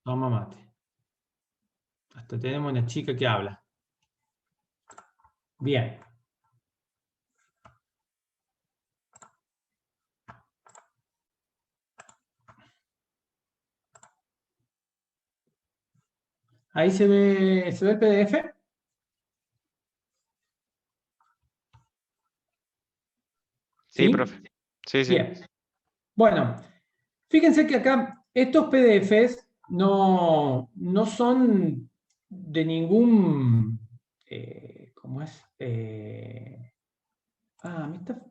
Toma mate. Hasta tenemos una chica que habla. Bien. Ahí se ve el PDF. Sí, ¿Sí? profe. Sí, sí. Bien. Bueno, fíjense que acá estos PDFs no son de ningún... ¿cómo es? Me está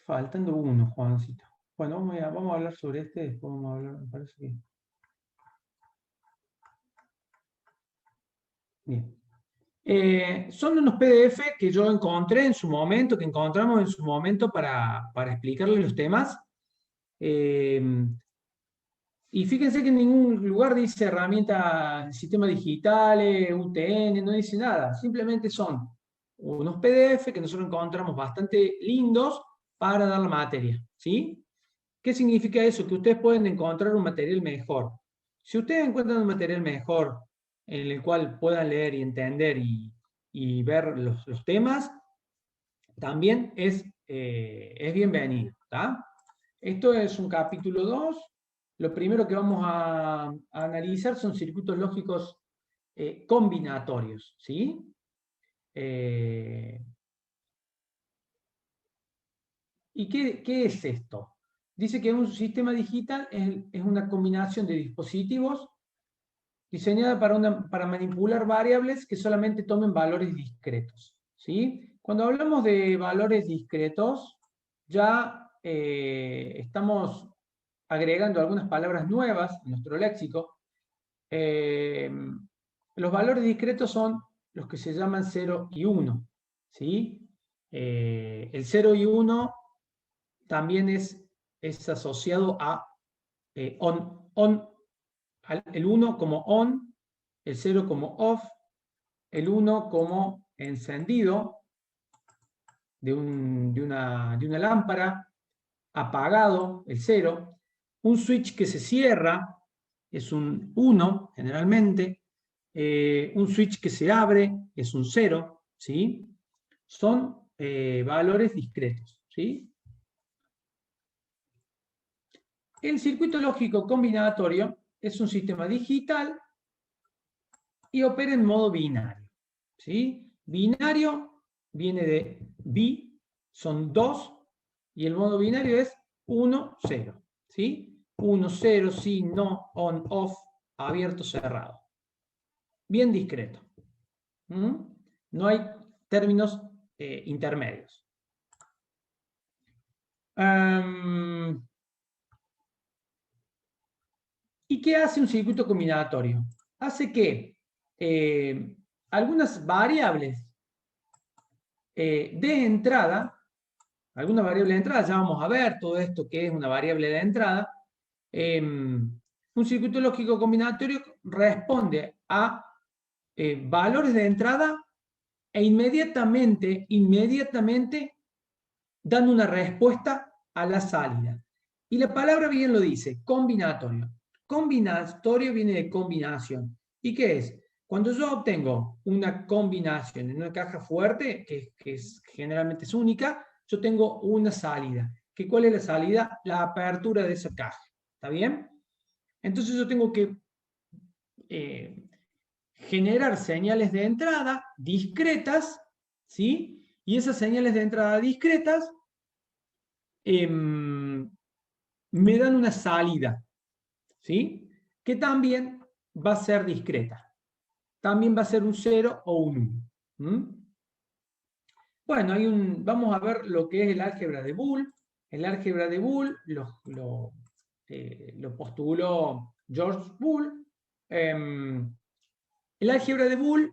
faltando uno, Juancito. Bueno, vamos a hablar sobre este, después vamos a hablar, me parece que... Bien. Son unos PDF que yo encontré en su momento, que encontramos en su momento para explicarles los temas. Y fíjense que en ningún lugar dice herramientas, sistemas digitales, UTN, no dice nada. Simplemente son unos PDF que nosotros encontramos bastante lindos para dar la materia. ¿Sí? ¿Qué significa eso? Que ustedes pueden encontrar un material mejor. Si ustedes encuentran un material mejor en el cual puedan leer y entender y ver los temas, también es bienvenido. ¿Tá? Esto es un capítulo 2. Lo primero que vamos a analizar son circuitos lógicos combinatorios. ¿Sí? ¿Y qué es esto? Dice que un sistema digital es una combinación de dispositivos diseñada para manipular variables que solamente tomen valores discretos. ¿Sí? Cuando hablamos de valores discretos, ya estamos agregando algunas palabras nuevas en nuestro léxico. Los valores discretos son los que se llaman 0 y 1. ¿Sí? El 0 y 1 también es asociado a el 1 como on, el 0 como off, el 1 como encendido de una lámpara, apagado, el 0, un switch que se cierra es un 1 generalmente, un switch que se abre es un 0, ¿sí? Son valores discretos, ¿sí? El circuito lógico combinatorio es un sistema digital y opera en modo binario. ¿Sí? Binario viene de bi, son 2, y el modo binario es 1, 0. ¿Sí? 1, 0, sí, no, on, off, abierto, cerrado. Bien discreto. No hay términos intermedios. ¿Y qué hace un circuito combinatorio? Hace que algunas variables de entrada, alguna variable de entrada, ya vamos a ver todo esto que es una variable de entrada, un circuito lógico combinatorio responde a valores de entrada e inmediatamente dan una respuesta a la salida. Y la palabra bien lo dice, combinatorio. Combinatorio viene de combinación. ¿Y qué es? Cuando yo obtengo una combinación en una caja fuerte, que generalmente es única, yo tengo una salida. ¿Cuál es la salida? La apertura de esa caja. ¿Está bien? Entonces yo tengo que generar señales de entrada discretas, ¿sí? Y esas señales de entrada discretas me dan una salida, ¿sí? Que también va a ser discreta. También va a ser un 0 o un 1. Bueno, vamos a ver lo que es el álgebra de Boole. El álgebra de Boole lo postuló George Boole. El álgebra de Boole,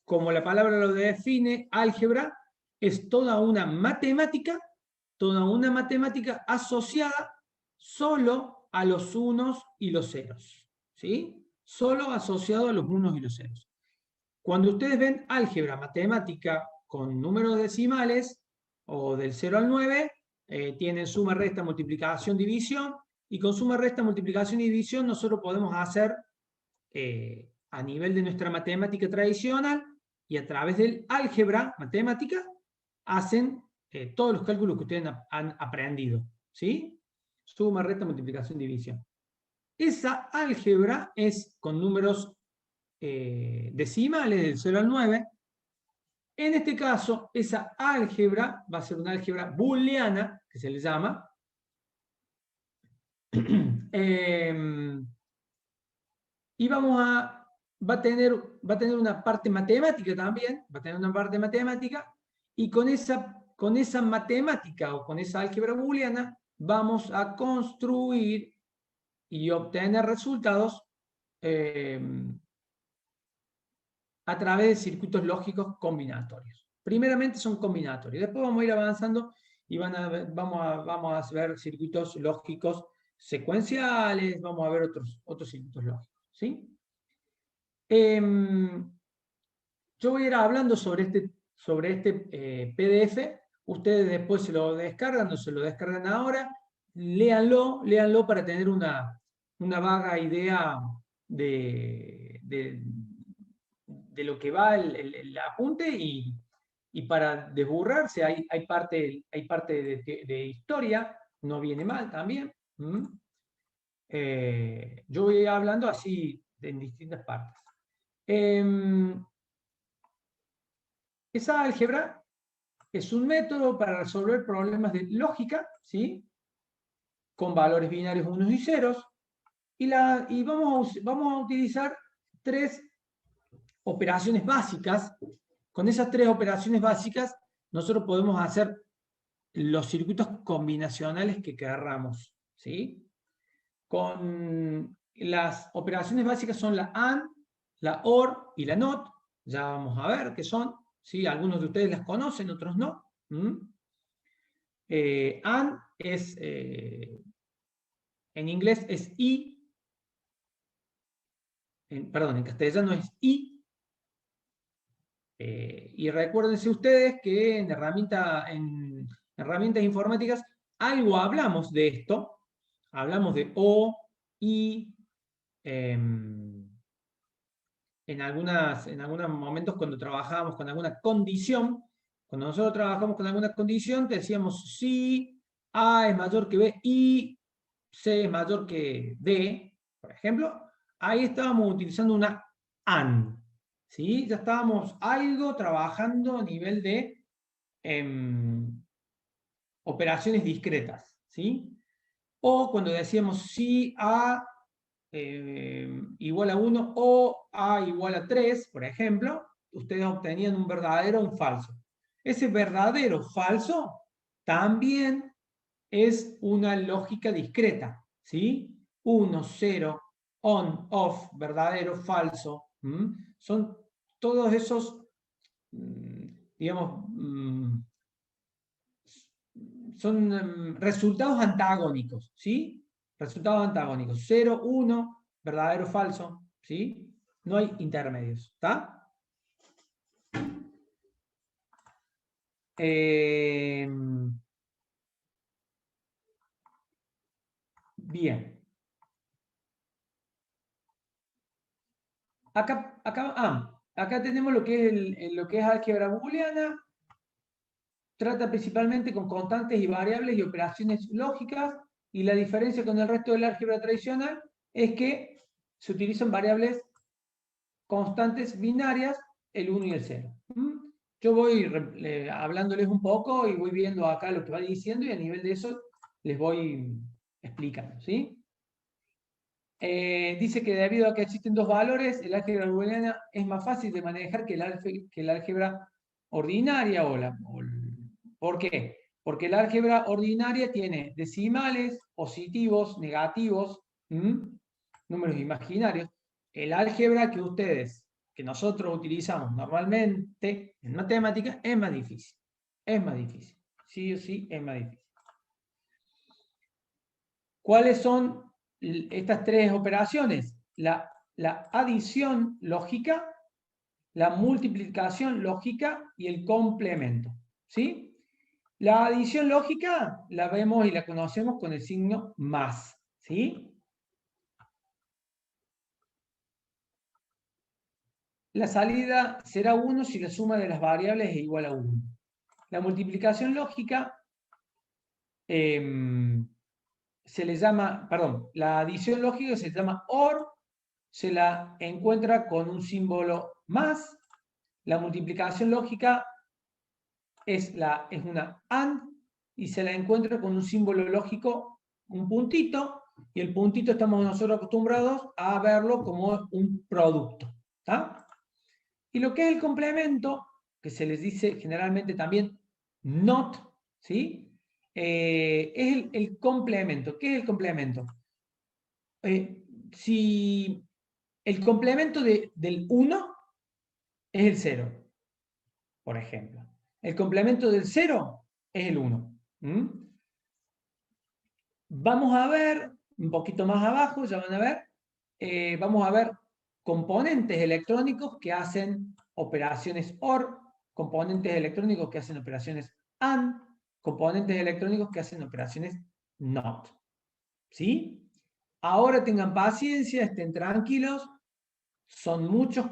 como la palabra lo define, álgebra es toda una matemática asociada solo a los unos y los ceros. ¿Sí? Solo asociado a los unos y los ceros. Cuando ustedes ven álgebra matemática con números decimales, o del 0 al 9, tienen suma, resta, multiplicación, división, y con suma, resta, multiplicación y división nosotros podemos hacer a nivel de nuestra matemática tradicional y a través del álgebra matemática hacen todos los cálculos que ustedes han aprendido, ¿sí? Suma, resta, multiplicación, división. Esa álgebra es con números decimales del 0 al 9. En este caso, esa álgebra va a ser una álgebra booleana, que se le llama. Y va a tener una parte matemática también, va a tener una parte matemática, y con esa matemática o con esa álgebra booleana vamos a construir y obtener resultados a través de circuitos lógicos combinatorios. Primeramente son combinatorios, después vamos a ir avanzando y vamos a ver circuitos lógicos secuenciales, vamos a ver otros circuitos lógicos, ¿sí? Yo voy a ir hablando sobre este PDF, ustedes después se lo descargan, no se lo descargan ahora, léanlo para tener una vaga idea de lo que va el apunte y para desburrarse hay parte de historia, no viene mal también. Yo voy hablando así en distintas partes. Esa álgebra es un método para resolver problemas de lógica, ¿sí? Con valores binarios unos y ceros, y vamos a utilizar 3 operaciones básicas. Con esas 3 operaciones básicas nosotros podemos hacer los circuitos combinacionales que querramos, ¿sí? Con las operaciones básicas son la AND, la OR y la NOT. Ya vamos a ver qué son, ¿sí? Algunos de ustedes las conocen, otros no. AND es, en inglés es I, perdón, en castellano es I. Y recuérdense ustedes que en herramientas informáticas algo hablamos de esto, hablamos de O, I, en algunos momentos cuando trabajábamos con alguna condición, cuando nosotros trabajamos con alguna condición, te decíamos si A es mayor que B y C es mayor que D, por ejemplo, ahí estábamos utilizando una AND, ¿sí? Ya estábamos algo trabajando a nivel de operaciones discretas, ¿sí? O cuando decíamos si A igual a 1 o A igual a 3, por ejemplo, ustedes obtenían un verdadero o un falso. Ese verdadero falso también es una lógica discreta, ¿sí? 1, 0, on, off, verdadero, falso. Son todos esos, digamos, son resultados antagónicos, ¿sí? Resultados antagónicos. 0, 1, verdadero, falso, ¿sí? No hay intermedios, ¿está? Bien. Acá tenemos lo que es álgebra booleana. Trata principalmente con constantes y variables y operaciones lógicas, y la diferencia con el resto del álgebra tradicional es que se utilizan variables constantes binarias, el 1 y el 0. Yo voy hablándoles un poco y voy viendo acá lo que va diciendo y a nivel de eso les voy explicando, ¿sí? Dice que debido a que existen 2 valores, el álgebra booleana es más fácil de manejar que el álgebra ordinaria. ¿Por qué? Porque el álgebra ordinaria tiene decimales, positivos, negativos, números imaginarios. El álgebra que nosotros utilizamos normalmente en matemáticas es más difícil. Es más difícil. Sí o sí es más difícil. ¿Cuáles son estas 3 operaciones? La adición lógica, la multiplicación lógica y el complemento, ¿sí? La adición lógica la vemos y la conocemos con el signo más, ¿Sí? La salida será 1 si la suma de las variables es igual a 1. La multiplicación lógica se le llama, perdón, la adición lógica se llama OR, se la encuentra con un símbolo más. La multiplicación lógica es una AND y se la encuentra con un símbolo lógico, un puntito, y el puntito estamos nosotros acostumbrados a verlo como un producto. ¿Tá? Y lo que es el complemento, que se les dice generalmente también NOT, ¿sí? Es el complemento. ¿Qué es el complemento? Si el complemento del 1 es el 0, por ejemplo. El complemento del 0 es el 1. Vamos a ver, un poquito más abajo, ya van a ver, vamos a ver componentes electrónicos que hacen operaciones OR, componentes electrónicos que hacen operaciones AND, componentes electrónicos que hacen operaciones NOT. ¿Sí? Ahora tengan paciencia, estén tranquilos, son muchos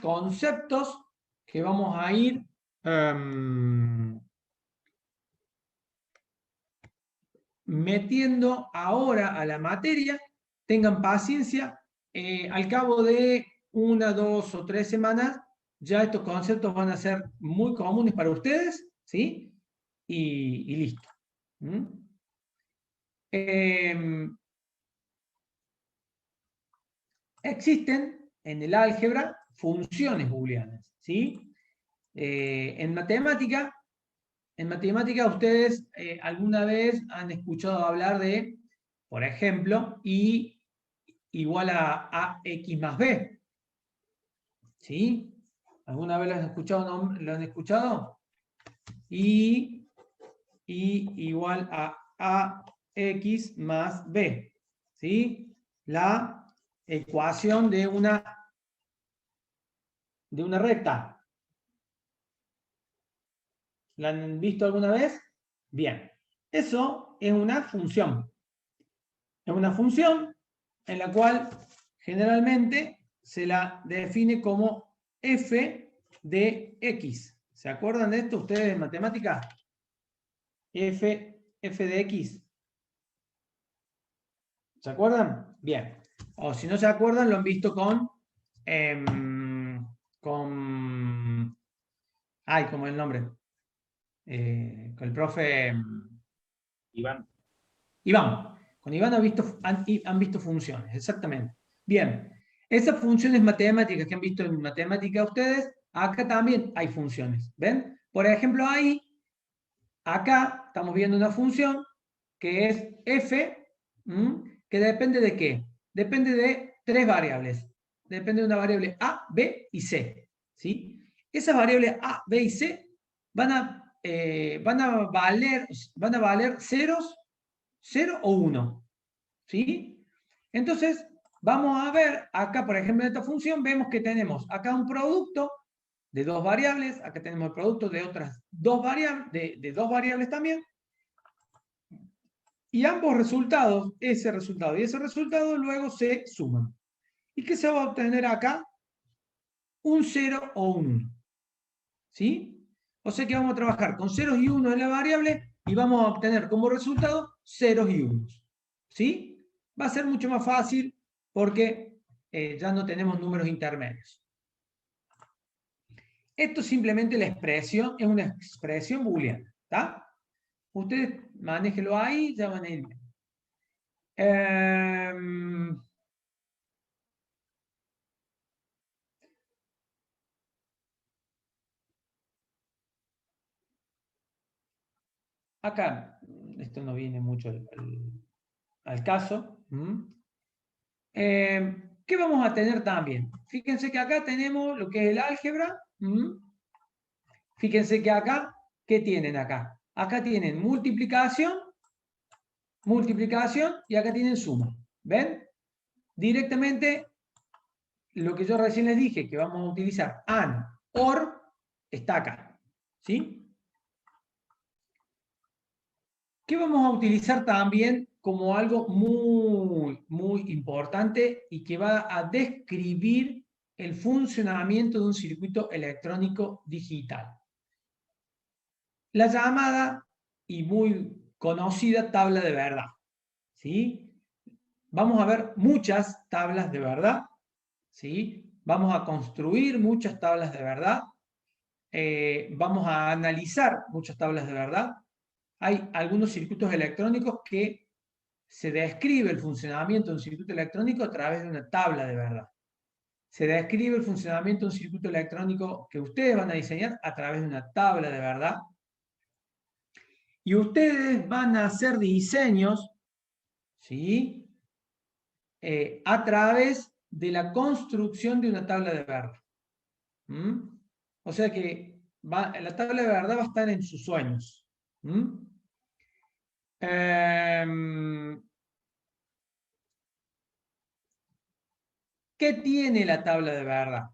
conceptos que vamos a ir metiendo ahora a la materia. Tengan paciencia, al cabo de 1, 2 o 3 semanas ya estos conceptos van a ser muy comunes para ustedes, ¿sí? Y listo. Existen en el álgebra funciones booleanas, ¿sí? En matemática ustedes alguna vez han escuchado hablar de, por ejemplo, I igual a AX más B. ¿Sí? ¿Alguna vez lo han escuchado? I igual a AX más B. ¿Sí? La ecuación de una recta. ¿La han visto alguna vez? Bien. Eso es una función. Es una función en la cual generalmente se la define como f de x. ¿Se acuerdan de esto ustedes en matemática? F de x. ¿Se acuerdan? Bien. O si no se acuerdan, lo han visto con ay, ¿cómo es el nombre? Con el profe Iván. Con Iván han visto funciones, exactamente. Bien, esas funciones matemáticas que han visto en matemática ustedes, acá también hay funciones. ¿Ven? Por ejemplo, acá estamos viendo una función que es f, que depende de qué? Depende de 3 variables. Depende de una variable a, b y c. ¿Sí? Esas variables a, b y c van a valer ceros, 0 o 1. ¿Sí? Entonces, vamos a ver, acá por ejemplo en esta función, vemos que tenemos acá un producto de 2 variables, acá tenemos el producto de otras 2 variables, de 2 variables también, y ambos resultados, ese resultado y ese resultado, luego se suman. ¿Y qué se va a obtener acá? Un 0 o un 1. ¿Sí? O sea que vamos a trabajar con ceros y 1 en la variable y vamos a obtener como resultado ceros y unos. ¿Sí? Va a ser mucho más fácil porque ya no tenemos números intermedios. Esto simplemente la expresión, es una expresión booleana. ¿Está? Ustedes manéjenlo ahí, ya van a ir bien. Acá, esto no viene mucho al caso. ¿Qué vamos a tener también? Fíjense que acá tenemos lo que es el álgebra. Fíjense que acá, ¿qué tienen acá? Acá tienen multiplicación y acá tienen suma. ¿Ven? Directamente, lo que yo recién les dije, que vamos a utilizar AND, OR, está acá. ¿Sí? ¿Qué vamos a utilizar también como algo muy, muy importante y que va a describir el funcionamiento de un circuito electrónico digital? La llamada y muy conocida tabla de verdad, ¿sí? Vamos a ver muchas tablas de verdad, ¿sí? Vamos a construir muchas tablas de verdad, vamos a analizar muchas tablas de verdad. Hay algunos circuitos electrónicos que se describe el funcionamiento de un circuito electrónico a través de una tabla de verdad. Se describe el funcionamiento de un circuito electrónico que ustedes van a diseñar a través de una tabla de verdad. Y ustedes van a hacer diseños, ¿sí? A través de la construcción de una tabla de verdad. ¿Mm? O sea que la tabla de verdad va a estar en sus sueños. ¿Mm? ¿Qué tiene la tabla de verdad?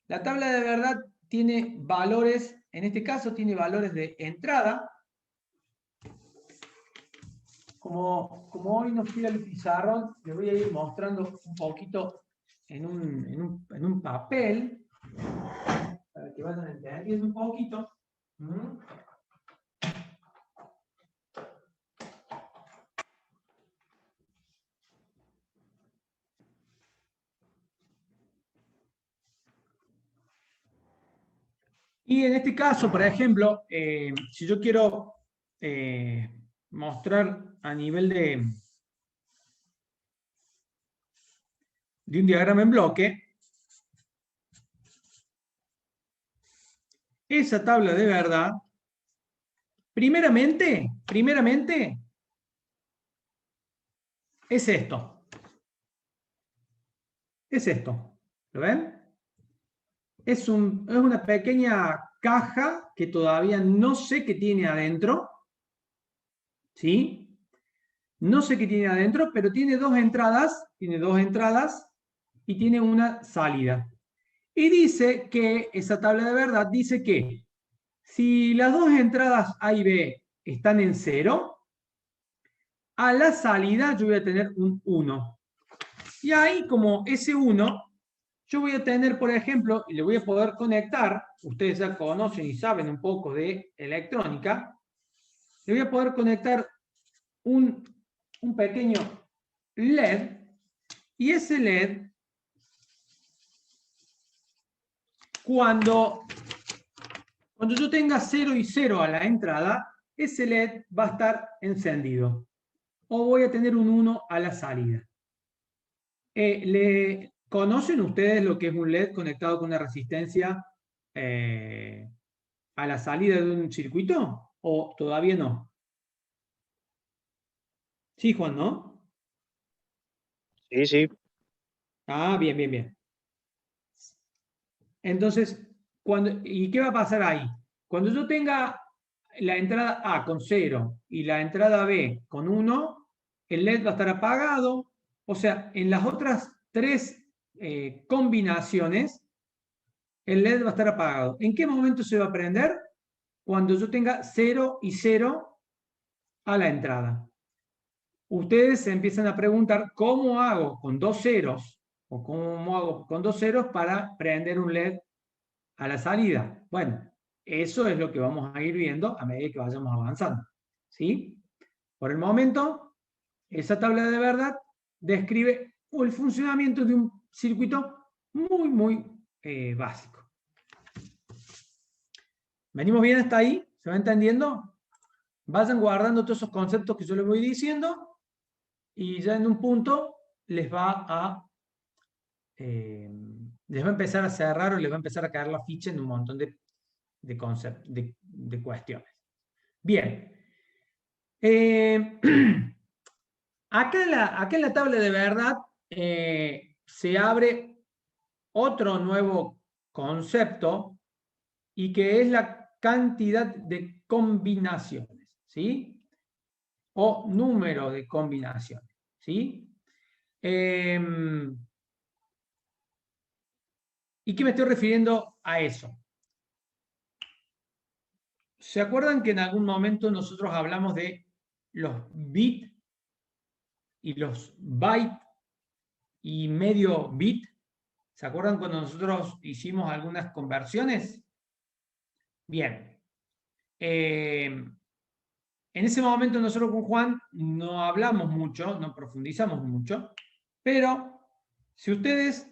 La tabla de verdad tiene valores, en este caso tiene valores de entrada. Como hoy nos pide el pizarrón, les voy a ir mostrando un poquito en un papel, para que vayan entendiendo un poquito. ¿Mm? Y en este caso, por ejemplo, si yo quiero mostrar a nivel de un diagrama en bloque, esa tabla de verdad, primeramente, es esto. Es esto. ¿Lo ven? Es una pequeña caja que todavía no sé qué tiene adentro. ¿Sí? No sé qué tiene adentro, pero tiene dos entradas. Tiene dos entradas y tiene una salida. Y dice que, esa tabla de verdad dice que si las dos entradas A y B están en 0, a la salida yo voy a tener un 1. Y ahí, como ese 1, yo voy a tener, por ejemplo, y le voy a poder conectar, ustedes ya conocen y saben un poco de electrónica, le voy a poder conectar un pequeño LED, y ese LED, cuando yo tenga 0 y 0 a la entrada, ese LED va a estar encendido. O voy a tener un 1 a la salida. ¿Conocen ustedes lo que es un LED conectado con una resistencia a la salida de un circuito? ¿O todavía no? Sí, Juan, ¿no? Sí, sí. Ah, bien, bien, bien. Entonces, ¿y qué va a pasar ahí? Cuando yo tenga la entrada A con 0 y la entrada B con 1, el LED va a estar apagado. O sea, en las otras tres combinaciones, el LED va a estar apagado. ¿En qué momento se va a prender? Cuando yo tenga 0 y 0 a la entrada. Ustedes se empiezan a preguntar cómo hago con dos ceros o cómo hago con dos ceros para prender un LED a la salida. Bueno, eso es lo que vamos a ir viendo a medida que vayamos avanzando. ¿Sí? Por el momento, esa tabla de verdad describe el funcionamiento de un circuito muy, muy básico. ¿Venimos bien hasta ahí? ¿Se va entendiendo? Vayan guardando todos esos conceptos que yo les voy diciendo y ya en un punto les va a empezar a cerrar o les va a empezar a caer la ficha en un montón de conceptos, de cuestiones. Bien. Acá en la tabla de verdad se abre otro nuevo concepto y que es la cantidad de combinaciones, ¿sí? O número de combinaciones, ¿sí? ¿Y qué me estoy refiriendo a eso? ¿Se acuerdan que en algún momento nosotros hablamos de los bits y los bytes y medio bit. ¿Se acuerdan cuando nosotros hicimos algunas conversiones? Bien. En ese momento nosotros con Juan no hablamos mucho, no profundizamos mucho, pero si ustedes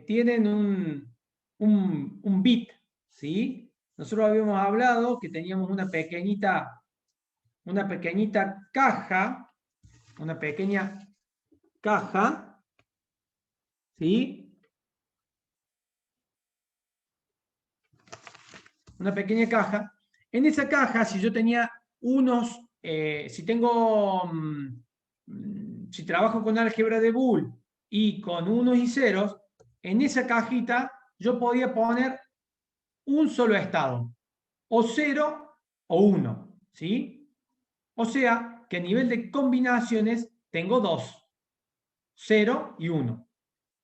tienen un bit, ¿sí? Nosotros habíamos hablado que teníamos una pequeñita caja, una pequeña caja, ¿sí? Una pequeña caja. En esa caja, si yo tenía si trabajo con álgebra de Boole y con unos y ceros, en esa cajita yo podía poner un solo estado, o 0 o 1, ¿sí? O sea que a nivel de combinaciones tengo 2, 0 y 1.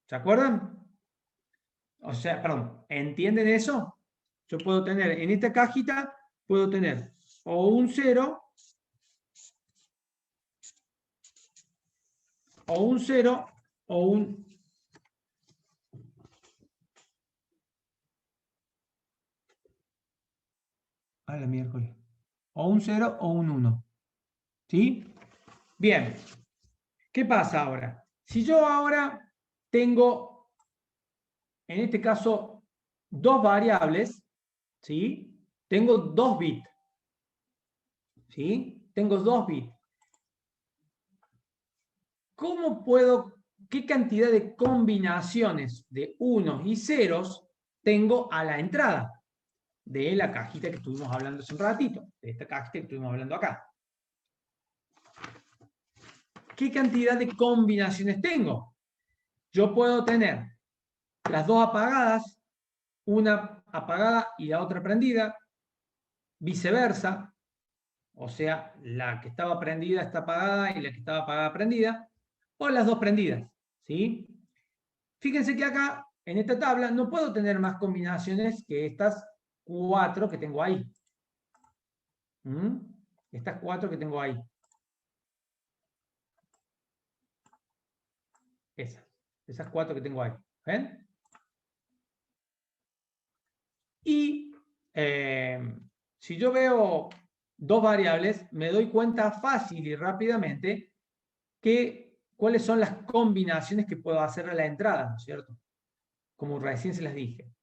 ¿Se acuerdan? O sea, perdón, ¿entienden eso? Yo puedo tener, en esta cajita, puedo tener o un 0, o un 0, o un... A la miércoles. O un 0 o un 1. ¿Sí? Bien. ¿Qué pasa ahora? Si yo ahora tengo, en este caso, dos variables, ¿sí? Tengo 2 bits. ¿Sí? Tengo 2 bits. ¿Cómo puedo, qué cantidad de combinaciones de unos y ceros tengo a la entrada de la cajita que estuvimos hablando hace un ratito, de esta cajita que estuvimos hablando acá? ¿Qué cantidad de combinaciones tengo? Yo puedo tener las dos apagadas, una apagada y la otra prendida, viceversa, o sea, la que estaba prendida está apagada y la que estaba apagada prendida, o las dos prendidas, ¿sí? Fíjense que acá, en esta tabla, no puedo tener más combinaciones que estas 4 que tengo ahí. Estas 4 que tengo ahí. Esas 4 que tengo ahí. ¿Ven? Y si yo veo dos variables, me doy cuenta fácil y rápidamente cuáles son las combinaciones que puedo hacer a la entrada, ¿no es cierto? Como recién se las dije.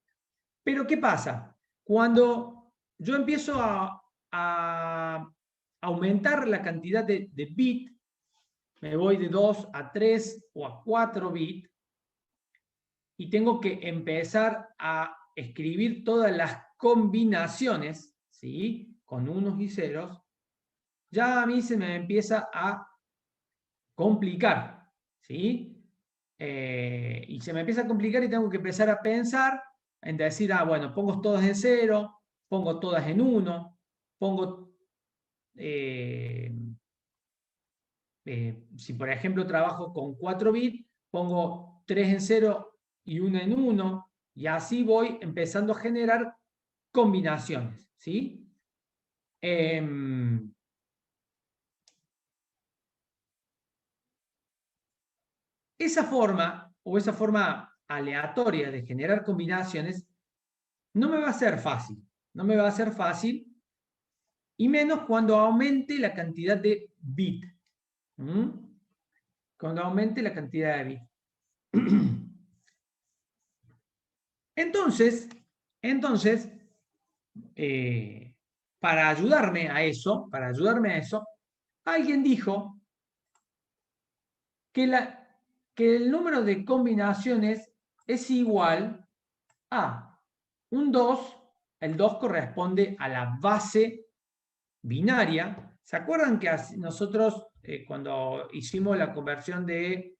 Pero ¿qué pasa? Cuando yo empiezo a aumentar la cantidad de bits, me voy de 2 a 3 o a 4 bits, y tengo que empezar a escribir todas las combinaciones, ¿sí? Con unos y ceros, ya a mí se me empieza a complicar, ¿sí? Y se me empieza a complicar y tengo que empezar a pensar en decir, bueno, pongo todas en 0, pongo todas en 1, pongo, si por ejemplo trabajo con 4 bits, pongo 3 en 0 y 1 en 1, y así voy empezando a generar combinaciones, ¿sí? Esa forma aleatoria de generar combinaciones no me va a ser fácil, no me va a ser fácil, y menos cuando aumente la cantidad de bits. Cuando aumente la cantidad de bits. Entonces, para ayudarme a eso, alguien dijo que el número de combinaciones es igual a un 2, el 2 corresponde a la base binaria. ¿Se acuerdan que nosotros cuando hicimos la conversión de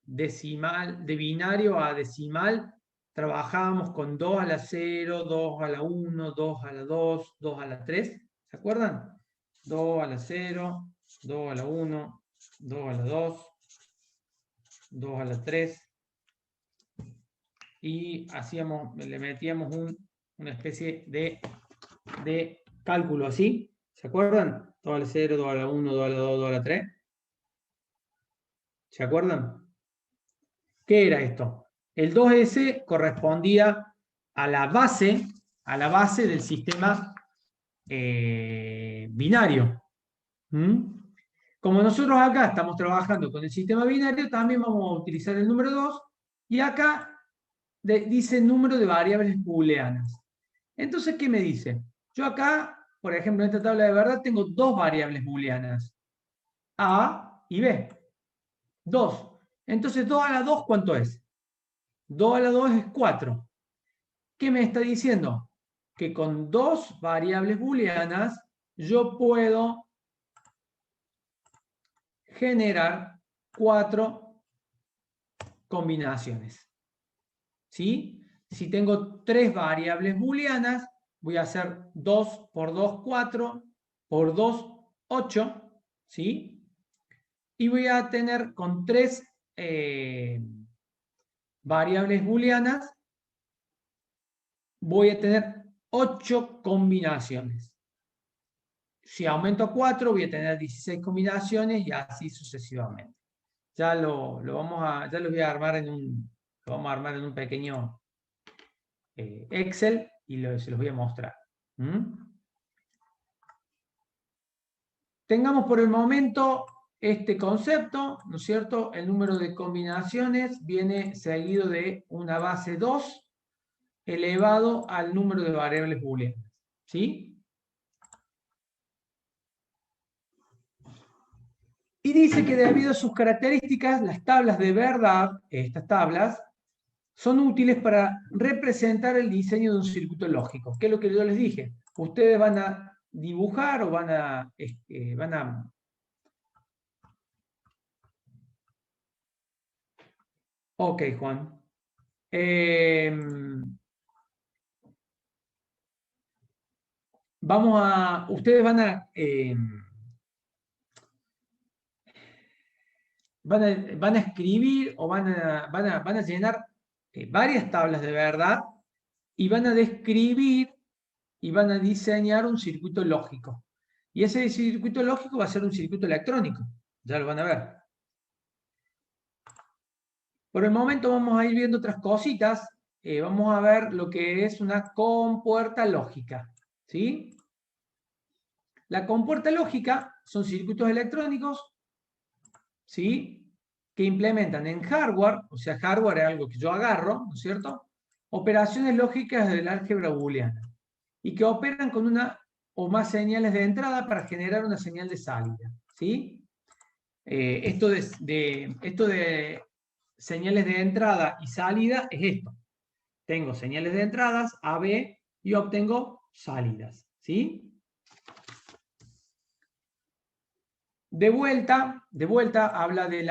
decimal, de binario a decimal, trabajábamos con 2 a la 0, 2 a la 1, 2 a la 2, 2 a la 3? ¿Se acuerdan? 2 a la 0, 2 a la 1, 2 a la 2, 2 a la 3, y le metíamos una especie de cálculo así. ¿Se acuerdan? 2 a la 0, 2 a la 1, 2 a la 2, 2 a la 3. ¿Se acuerdan? ¿Qué era esto? El 2S correspondía a la base del sistema binario. Como nosotros acá estamos trabajando con el sistema binario, también vamos a utilizar el número 2 y acá dice número de variables booleanas. Entonces, ¿qué me dice? Yo acá, por ejemplo, en esta tabla de verdad tengo dos variables booleanas, A y B. 2. Entonces, 2 a la 2, ¿cuánto es? 2 a la 2 es 4. ¿Qué me está diciendo? Que con dos variables booleanas yo puedo generar 4 combinaciones. ¿Sí? Si tengo 3 variables booleanas, voy a hacer 2 por 2, 4, por 2, 8, ¿sí? Y voy a tener con 3 variables booleanas, voy a tener 8 combinaciones. Si aumento a 4, voy a tener 16 combinaciones y así sucesivamente. Ya lo voy a armar en un pequeño Excel y se los voy a mostrar. Tengamos por el momento este concepto, ¿no es cierto? El número de combinaciones viene seguido de una base 2 elevado al número de variables booleanas. ¿Sí? Y dice que debido a sus características, las tablas de verdad, estas tablas, son útiles para representar el diseño de un circuito lógico. ¿Qué es lo que yo les dije? Ustedes van a dibujar o van a Ok, Juan. Ustedes van a escribir o van a llenar varias tablas de verdad y van a describir y van a diseñar un circuito lógico. Y ese circuito lógico va a ser un circuito electrónico. Ya lo van a ver. Por el momento vamos a ir viendo otras cositas. Vamos a ver lo que es una compuerta lógica. ¿Sí? La compuerta lógica son circuitos electrónicos, ¿sí?, que implementan en hardware, o sea, hardware es algo que yo agarro, ¿no es cierto?, operaciones lógicas del álgebra booleana, y que operan con una o más señales de entrada para generar una señal de salida, ¿sí? Esto de señales de entrada y salida es esto. Tengo señales de entradas, A, B, y obtengo salidas, ¿sí? De vuelta habla de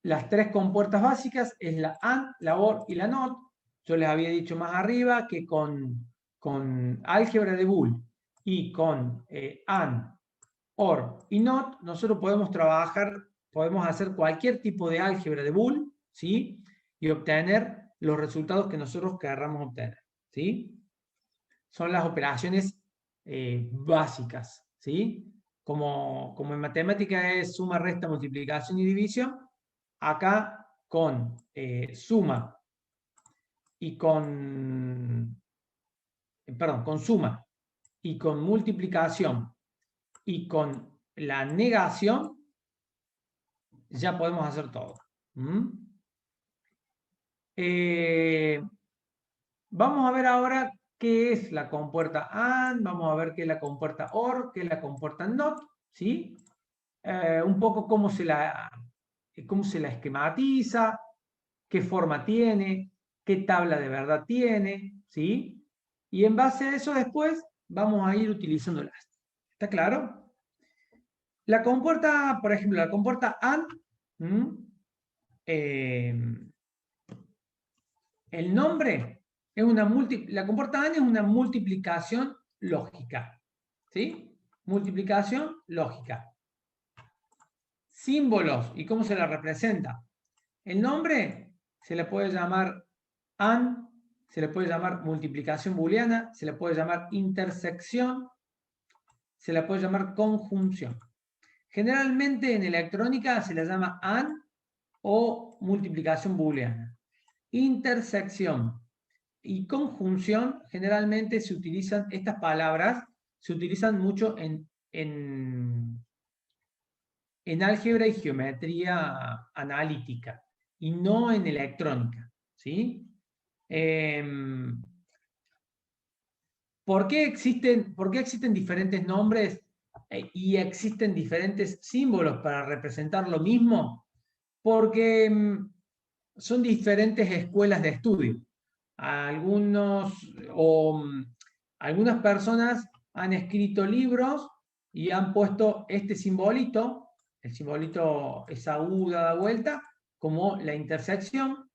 las tres compuertas básicas, es la AND, la OR y la NOT. Yo les había dicho más arriba que con álgebra de Boole y con AND, OR y NOT, nosotros podemos hacer cualquier tipo de álgebra de Boole, ¿sí?, y obtener los resultados que nosotros querramos obtener, ¿sí? Son las operaciones básicas, ¿sí? Como en matemática es suma, resta, multiplicación y división, acá con suma y con suma y con multiplicación y con la negación, ya podemos hacer todo. Vamos a ver ahora qué es la compuerta AND, vamos a ver qué es la compuerta OR, qué es la compuerta NOT, ¿sí? Un poco cómo se la esquematiza, qué forma tiene, qué tabla de verdad tiene, ¿sí? Y en base a eso después vamos a ir utilizándolas. ¿Está claro? La compuerta, por ejemplo, la compuerta AND, el nombre es la compuerta AND es una multiplicación lógica, ¿sí? Multiplicación lógica. Símbolos y cómo se la representa. El nombre se le puede llamar AND se le puede llamar multiplicación booleana, se le puede llamar intersección, se le puede llamar conjunción. Generalmente en electrónica se le llama AND o multiplicación booleana. Intersección y conjunción, generalmente se utilizan, estas palabras se utilizan mucho en álgebra y geometría analítica y no en electrónica, ¿sí? ¿Por qué existen diferentes nombres y existen diferentes símbolos para representar lo mismo? Porque son diferentes escuelas de estudio. Algunas personas han escrito libros y han puesto este simbolito, el simbolito esa U dada vuelta, como la intersección,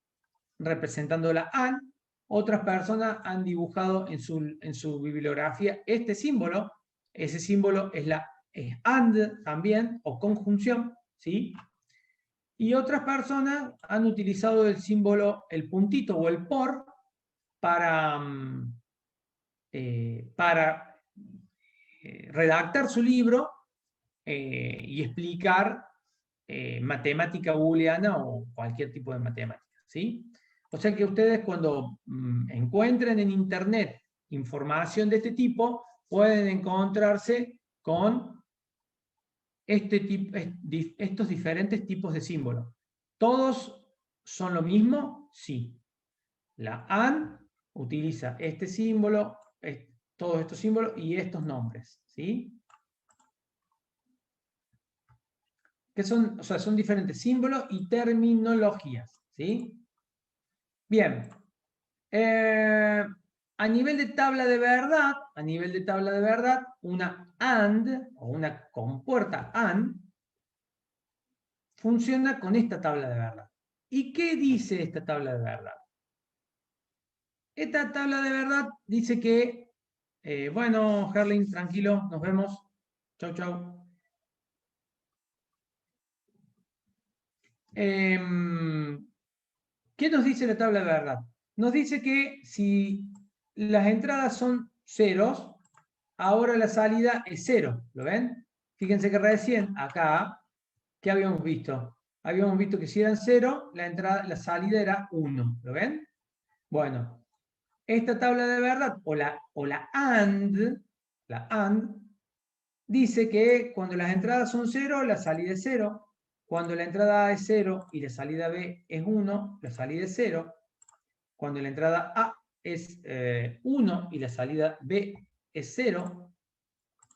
representando la AND. Otras personas han dibujado en su bibliografía este símbolo. Ese símbolo es AND también, o conjunción, ¿sí? Y otras personas han utilizado el símbolo, el puntito o el por, para redactar su libro y explicar matemática booleana o cualquier tipo de matemática, ¿sí? O sea que ustedes cuando encuentren en internet información de este tipo, pueden encontrarse con estos diferentes tipos de símbolos. ¿Todos son lo mismo? Sí. La AND utiliza este símbolo, todos estos símbolos y estos nombres, ¿sí? Que son, o sea, son diferentes símbolos y terminologías, ¿sí? Bien. A nivel de tabla de verdad, una AND o una compuerta AND funciona con esta tabla de verdad. ¿Y qué dice esta tabla de verdad? Esta tabla de verdad dice que, bueno, Herling, tranquilo, nos vemos. Chau, chau. ¿Qué nos dice la tabla de verdad? Nos dice que si las entradas son ceros, ahora la salida es cero. ¿Lo ven? Fíjense que recién acá, ¿qué habíamos visto? Habíamos visto que si eran cero, la salida era 1. ¿Lo ven? Bueno, esta tabla de verdad, o la AND, dice que cuando las entradas son 0, la salida es 0. Cuando la entrada A es 0 y la salida B es 1, la salida es 0. Cuando la entrada A es 1 y la salida B es 0,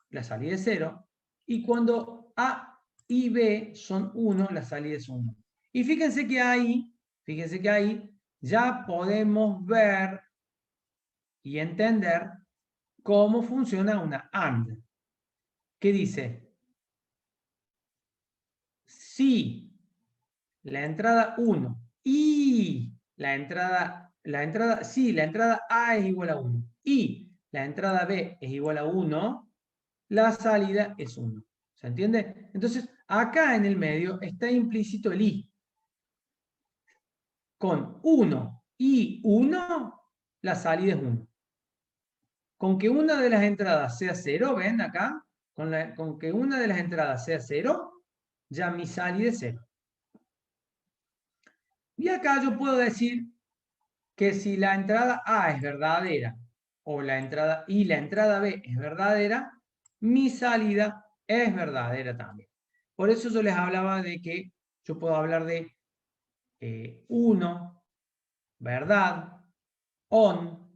la salida es 0. Y cuando A y B son 1, la salida es 1. Y fíjense que ahí ya podemos ver y entender cómo funciona una AND. ¿Qué dice? Si la entrada 1 y la entrada A es igual a 1 y la entrada B es igual a 1, la salida es 1. ¿Se entiende? Entonces, acá en el medio está implícito el i. Con 1 y 1, la salida es 1. Con que una de las entradas sea 0, ¿ven acá? Con que una de las entradas sea 0, ya mi salida es 0. Y acá yo puedo decir que si la entrada A es verdadera o la entrada B es verdadera, mi salida es verdadera también. Por eso yo les hablaba de que yo puedo hablar de 1, verdad, on,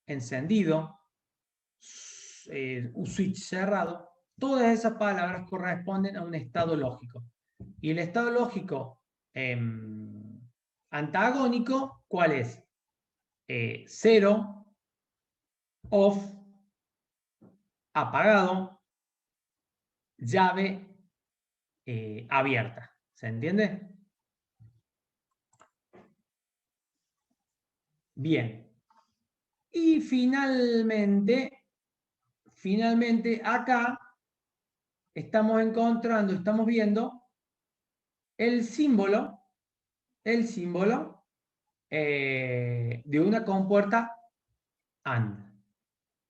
encendido, switch cerrado. Todas esas palabras corresponden a un estado lógico. Y el estado lógico antagónico, ¿cuál es? 0, off, apagado, llave abierta. ¿Se entiende? Bien. Y finalmente acá estamos viendo el símbolo de una compuerta AND.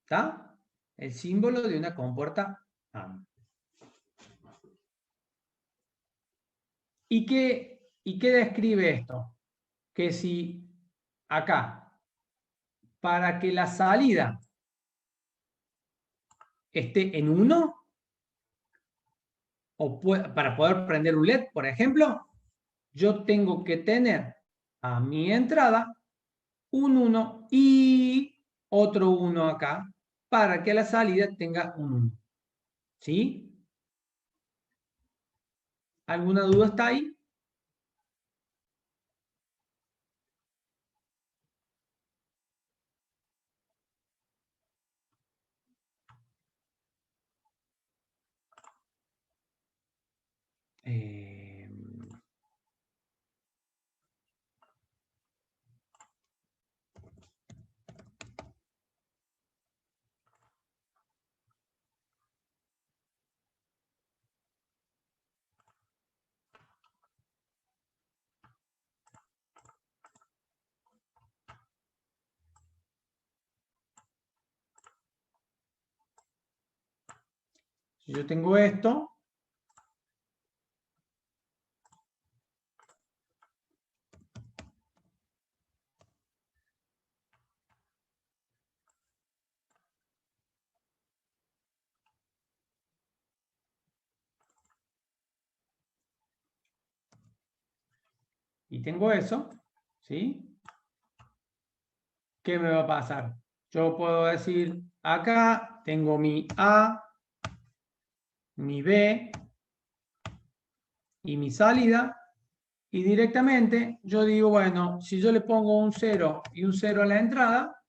¿Está? El símbolo de una compuerta AND. ¿Y qué describe esto? Que si acá, para que la salida esté en 1, o para poder prender un LED, por ejemplo, yo tengo que tener a mi entrada un 1 y otro 1 acá, para que la salida tenga un 1. ¿Sí? ¿Alguna duda está ahí? Si yo tengo esto, y tengo eso, ¿sí? ¿Qué me va a pasar? Yo puedo decir, acá tengo mi A, mi B y mi salida, y directamente yo digo, bueno, si yo le pongo un 0 y un 0 a la entrada,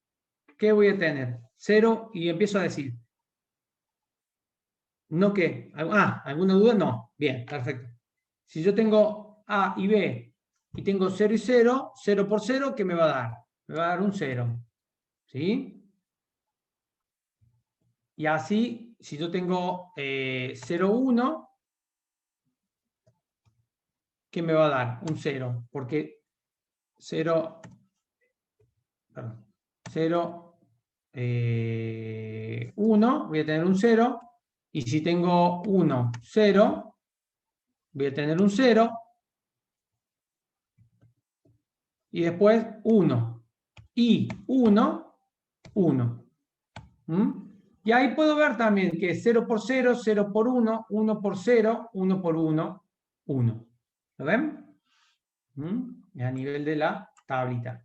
¿qué voy a tener? 0 y empiezo a decir. ¿No qué? ¿Alguna duda? No. Bien, perfecto. Si yo tengo A y B y tengo 0 y 0, 0 por 0, ¿qué me va a dar? Me va a dar un 0. ¿Sí? Y así, si yo tengo 0, 1, ¿qué me va a dar? Un 0. Porque 0, perdón, 0, 1, voy a tener un 0. Y si tengo 1, 0, voy a tener un 0. Y después 1. Y 1, 1. Y ahí puedo ver también que 0 por 0, 0 por 1, 1 por 0, 1 por 1, 1. ¿Lo ven? A nivel de la tablita.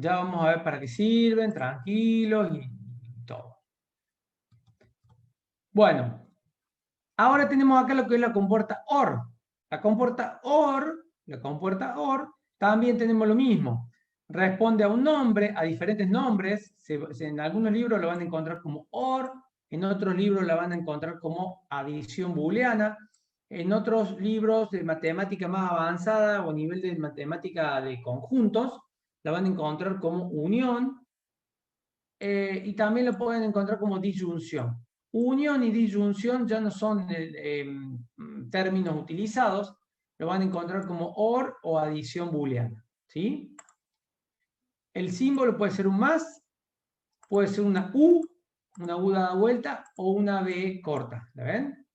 Ya vamos a ver para qué sirven, tranquilos y todo. Bueno, ahora tenemos acá lo que es la compuerta OR. La compuerta OR, también tenemos lo mismo. Responde a un nombre, a diferentes nombres. En algunos libros lo van a encontrar como OR, en otros libros la van a encontrar como adición booleana, en otros libros de matemática más avanzada o nivel de matemática de conjuntos, la van a encontrar como unión, y también lo pueden encontrar como disyunción. Unión y disyunción ya no son términos utilizados, lo van a encontrar como OR o adición booleana. ¿Sí? El símbolo puede ser un más, puede ser una U dada vuelta, o una B corta. ¿La ven?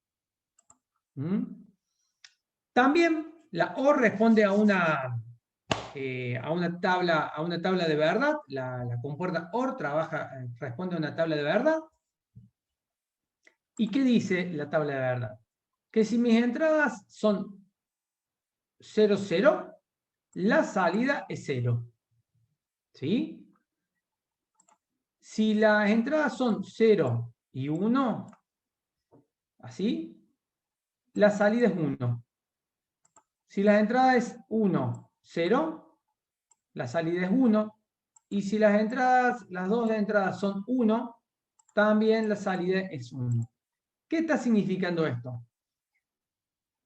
También la OR responde a una tabla de verdad. La compuerta OR responde a una tabla de verdad. ¿Y qué dice la tabla de verdad? Que si mis entradas son 0, 0, la salida es 0. ¿Sí? Si las entradas son 0 y 1, así, la salida es 1. Si las entradas es 1, 0, la salida es 1. Y si las dos entradas son 1, también la salida es 1. ¿Qué está significando esto?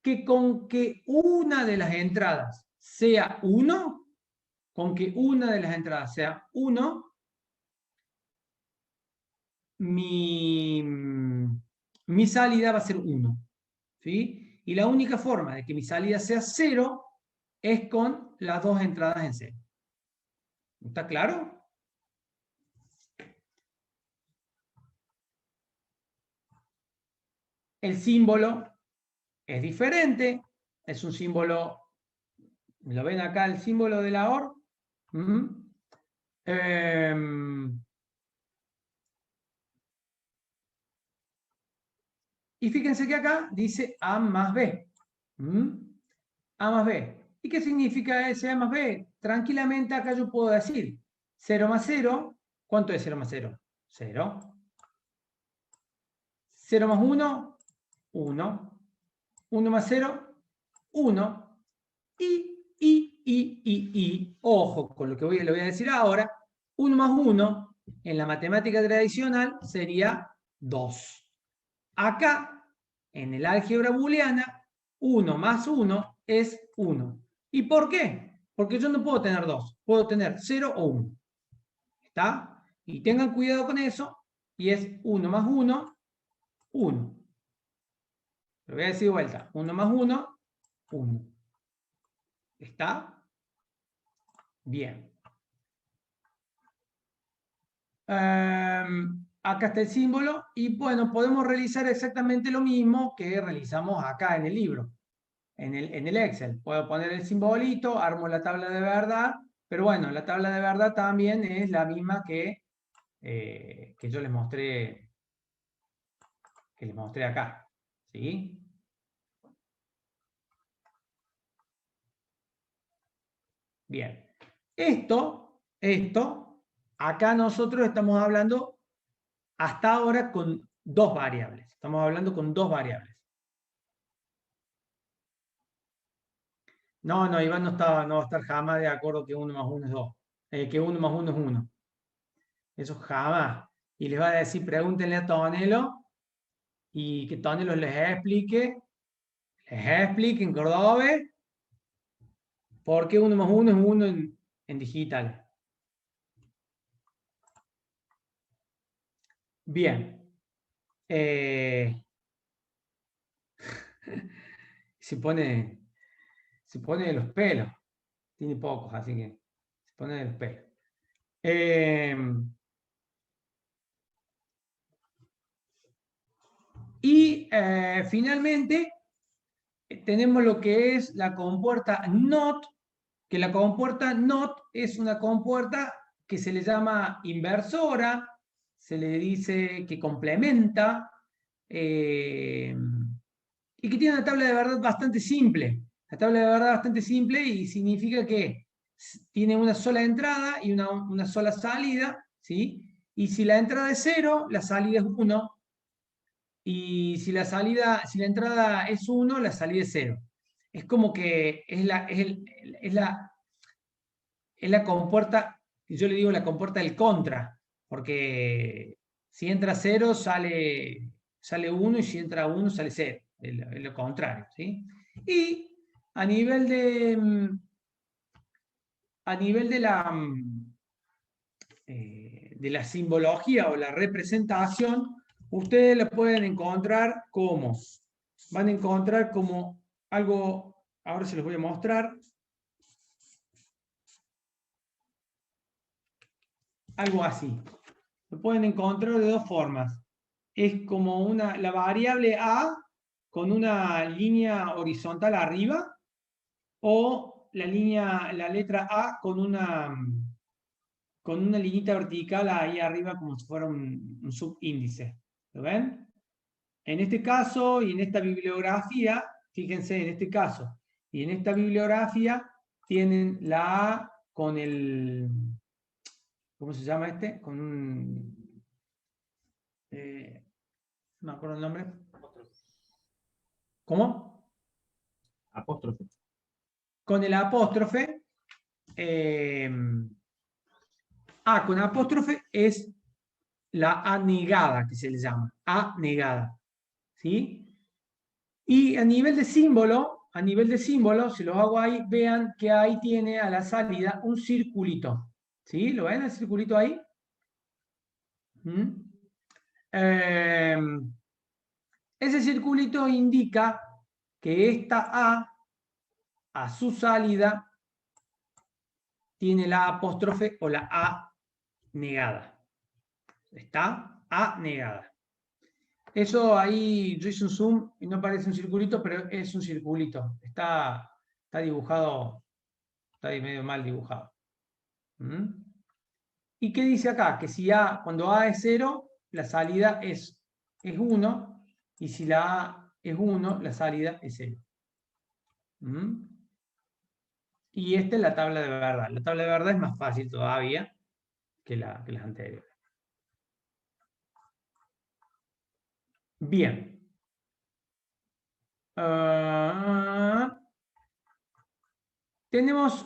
que con que una de las entradas sea 1, con que una de las entradas sea 1, mi salida va a ser 1. ¿Sí? Y la única forma de que mi salida sea 0 es con las dos entradas en 0. ¿Está claro? El símbolo es diferente. Es un símbolo, ¿lo ven acá el símbolo de la OR? Y fíjense que acá dice A más B. A más B. ¿Y qué significa ese A más B? Tranquilamente acá yo puedo decir 0 más 0. ¿Cuánto es 0 más 0? 0. 0 más 1, 1. 1 más 0, 1. Y, ojo con lo que le voy a decir ahora, 1 más 1 en la matemática tradicional sería 2. Acá, en el álgebra booleana, 1 más 1 es 1. ¿Y por qué? Porque yo no puedo tener 2, puedo tener 0 o 1. ¿Está? Y tengan cuidado con eso, y es 1 más 1, 1. Lo voy a decir de vuelta, 1 más 1, 1. ¿Está? Bien. Acá está el símbolo y bueno, podemos realizar exactamente lo mismo que realizamos acá en el libro, en el Excel. Puedo poner el simbolito, armo la tabla de verdad, pero bueno, la tabla de verdad también es la misma que yo les mostré, acá. ¿Sí? Bien. Esto, acá nosotros estamos hablando hasta ahora con dos variables. Estamos hablando con dos variables. No, Iván no va a estar jamás de acuerdo que 1 más 1 es 2. Que 1 más 1 es 1. Eso jamás. Y les va a decir, pregúntenle a Tonelo y que Tonelo les explique en cordobés por qué 1 más 1 es 1 en digital. Bien. Se pone de los pelos. Tiene pocos, así que se pone de los pelos. Y finalmente tenemos lo que es la compuerta NOT, que la compuerta NOT es una compuerta que se le llama inversora, se le dice que complementa, y que tiene una tabla de verdad bastante simple. La tabla de verdad bastante simple y significa que tiene una sola entrada y una sola salida, ¿sí? Y si la entrada es 0, la salida es 1. Y si la entrada es 1, la salida es 0. Es como que es la compuerta, yo le digo la compuerta del contra, porque si entra 0 sale 1 y si entra 1 sale 0, es lo contrario, ¿sí? Y a nivel de la simbología o la representación, ustedes la pueden encontrar como, van a encontrar como algo, ahora se los voy a mostrar, algo así. Lo pueden encontrar de dos formas. Es como la variable A con una línea horizontal arriba, o la letra A con una lineita vertical ahí arriba como si fuera un subíndice. ¿Lo ven? En este caso y en esta bibliografía, fíjense en este caso, y en esta bibliografía tienen la A con el, ¿cómo se llama este? Con un, no me acuerdo el nombre. ¿Cómo? Apóstrofe. Con el apóstrofe. A con apóstrofe es la A negada, que se le llama. A negada. ¿Sí? Y a nivel de símbolo, si los hago ahí, vean que ahí tiene a la salida un circulito. ¿Sí? ¿Lo ven el circulito ahí? Ese circulito indica que esta a su salida, tiene la apóstrofe o la A negada. Está A negada. Eso ahí yo hice un zoom y no parece un circulito, pero es un circulito. Está dibujado, está medio mal dibujado. ¿Y qué dice acá? Que si cuando A es 0, la salida es 1, y si la A es 1, la salida es 0. Y esta es la tabla de verdad. La tabla de verdad es más fácil todavía que las anteriores. Bien. Tenemos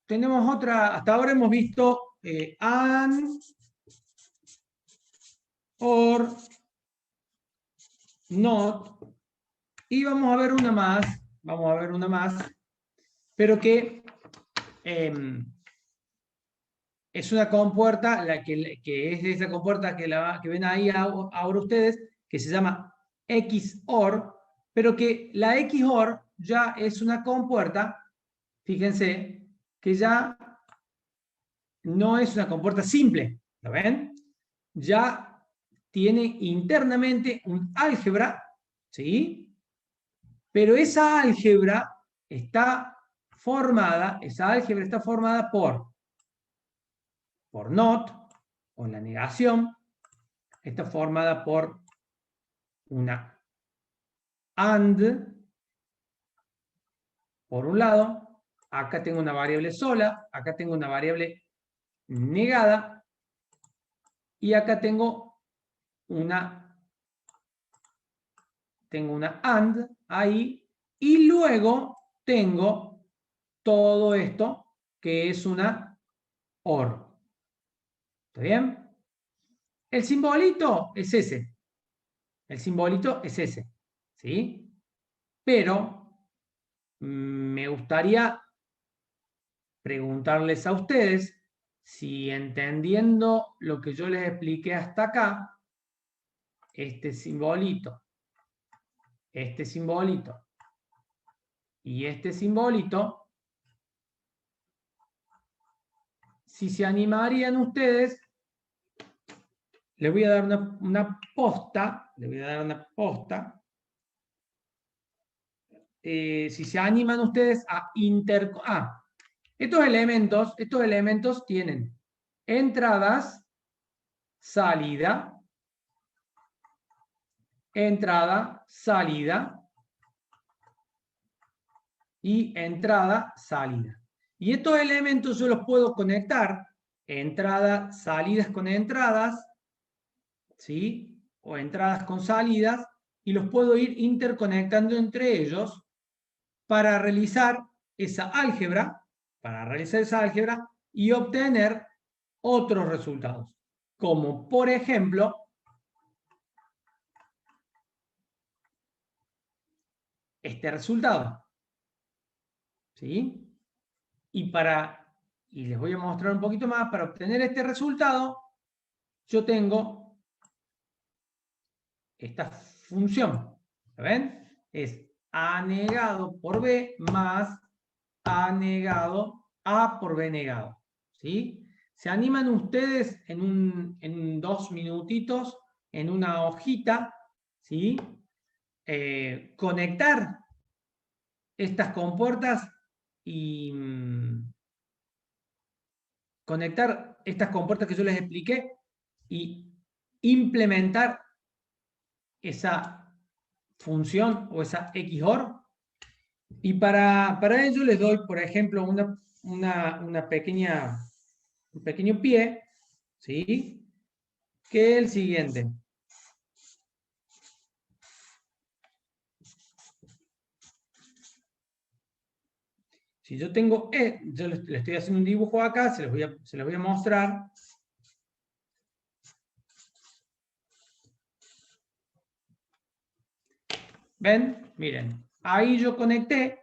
otra, hasta ahora hemos visto AND, OR, NOT, y vamos a ver una más, pero que es una compuerta, que es esa compuerta que ven ahí ahora ustedes, que se llama XOR, pero que la XOR ya es una compuerta, fíjense, que ya no es una compuerta simple, ¿lo ven? Ya tiene internamente un álgebra, ¿sí? Pero esa álgebra está formada por NOT, o la negación, está formada por una AND, por un lado, acá tengo una variable sola, acá tengo una variable negada, y acá tengo una AND ahí, y luego tengo todo esto que es una OR. ¿Está bien? El simbolito es ese. ¿Sí? Pero me gustaría preguntarles a ustedes si, entendiendo lo que yo les expliqué hasta acá, este simbolito y este simbolito, si se animarían ustedes, les voy a dar una posta, si se animan ustedes a estos elementos tienen entradas, salida, entrada, salida y entrada, salida. Y estos elementos yo los puedo conectar, entradas, salidas con entradas, ¿sí? O entradas con salidas, y los puedo ir interconectando entre ellos para realizar esa álgebra, y obtener otros resultados. Como por ejemplo, este resultado. ¿Sí? Y les voy a mostrar un poquito más, para obtener este resultado, yo tengo esta función. ¿Ven? Es A negado por B más A negado, A por B negado. ¿Sí? ¿Se animan ustedes en 2 minutitos, en una hojita, ¿sí? Conectar estas compuertas y conectar estas compuertas que yo les expliqué y implementar esa función o esa XOR? Y para ello les doy, por ejemplo, un pequeño pie, ¿sí? Que es el siguiente. Si yo tengo yo le estoy haciendo un dibujo acá, se los voy a mostrar. ¿Ven? Miren, ahí yo conecté,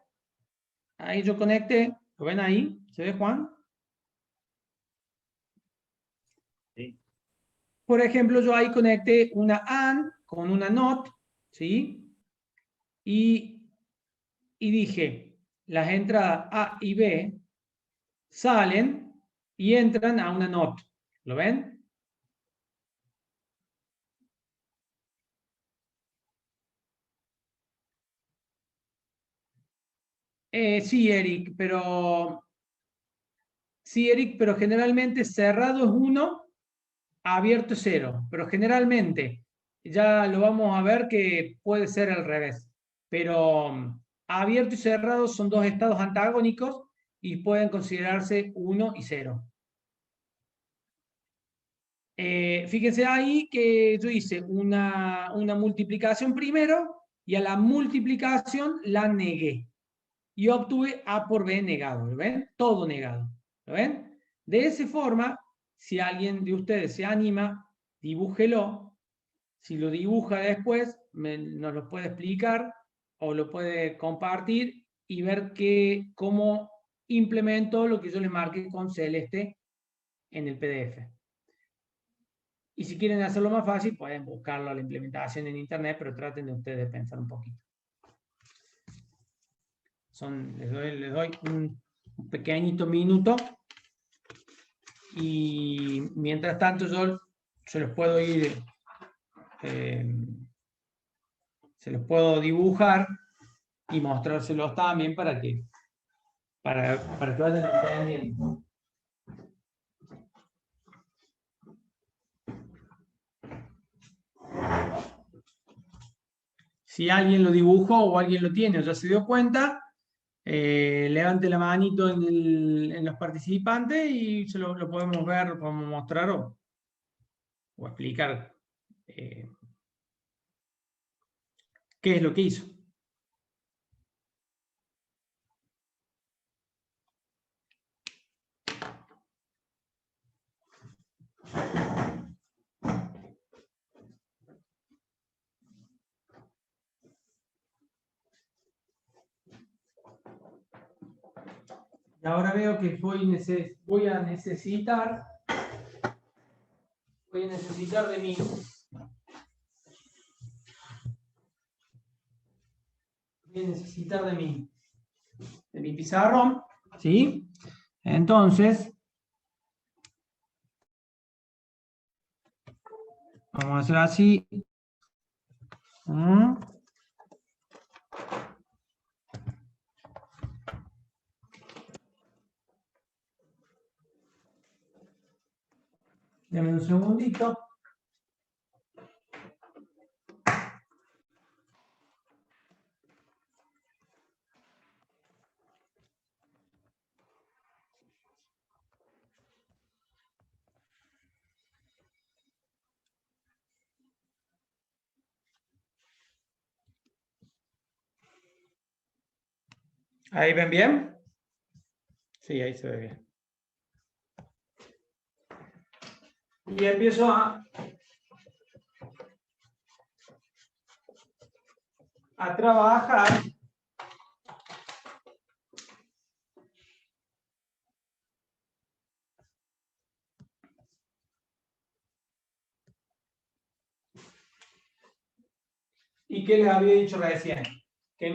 ¿lo ven ahí? ¿Se ve, Juan? Sí. Por ejemplo, yo ahí conecté una AND con una NOT, ¿sí? Y dije, las entradas A y B salen y entran a una NOT. ¿Lo ven? Sí, Eric, generalmente cerrado es 1, abierto es 0. Pero generalmente, ya lo vamos a ver que puede ser al revés. Pero abierto y cerrado son dos estados antagónicos y pueden considerarse 1 y 0. Fíjense ahí que yo hice una multiplicación primero y a la multiplicación la negué. Y obtuve A por B negado. ¿Lo ven? Todo negado. ¿Lo ven? De esa forma, si alguien de ustedes se anima, dibújelo. Si lo dibuja después, nos lo puede explicar o lo puede compartir y ver cómo implemento lo que yo le marqué con celeste en el PDF. Y si quieren hacerlo más fácil, pueden buscarlo la implementación en internet, pero traten de ustedes pensar un poquito. Les doy un pequeñito minuto y mientras tanto yo se los puedo se los puedo dibujar y mostrárselos también para que vayan entendiendo. Si alguien lo dibujó o alguien lo tiene o ya se dio cuenta, levante la manito en los participantes y lo podemos ver, lo podemos mostrar o explicar qué es lo que hizo. Y ahora veo que voy a necesitar de mi pizarrón, ¿sí? Entonces, vamos a hacer así. Dame un segundito. ¿Ahí ven bien? Sí, ahí se ve bien. Y empiezo a trabajar y que les había dicho recién que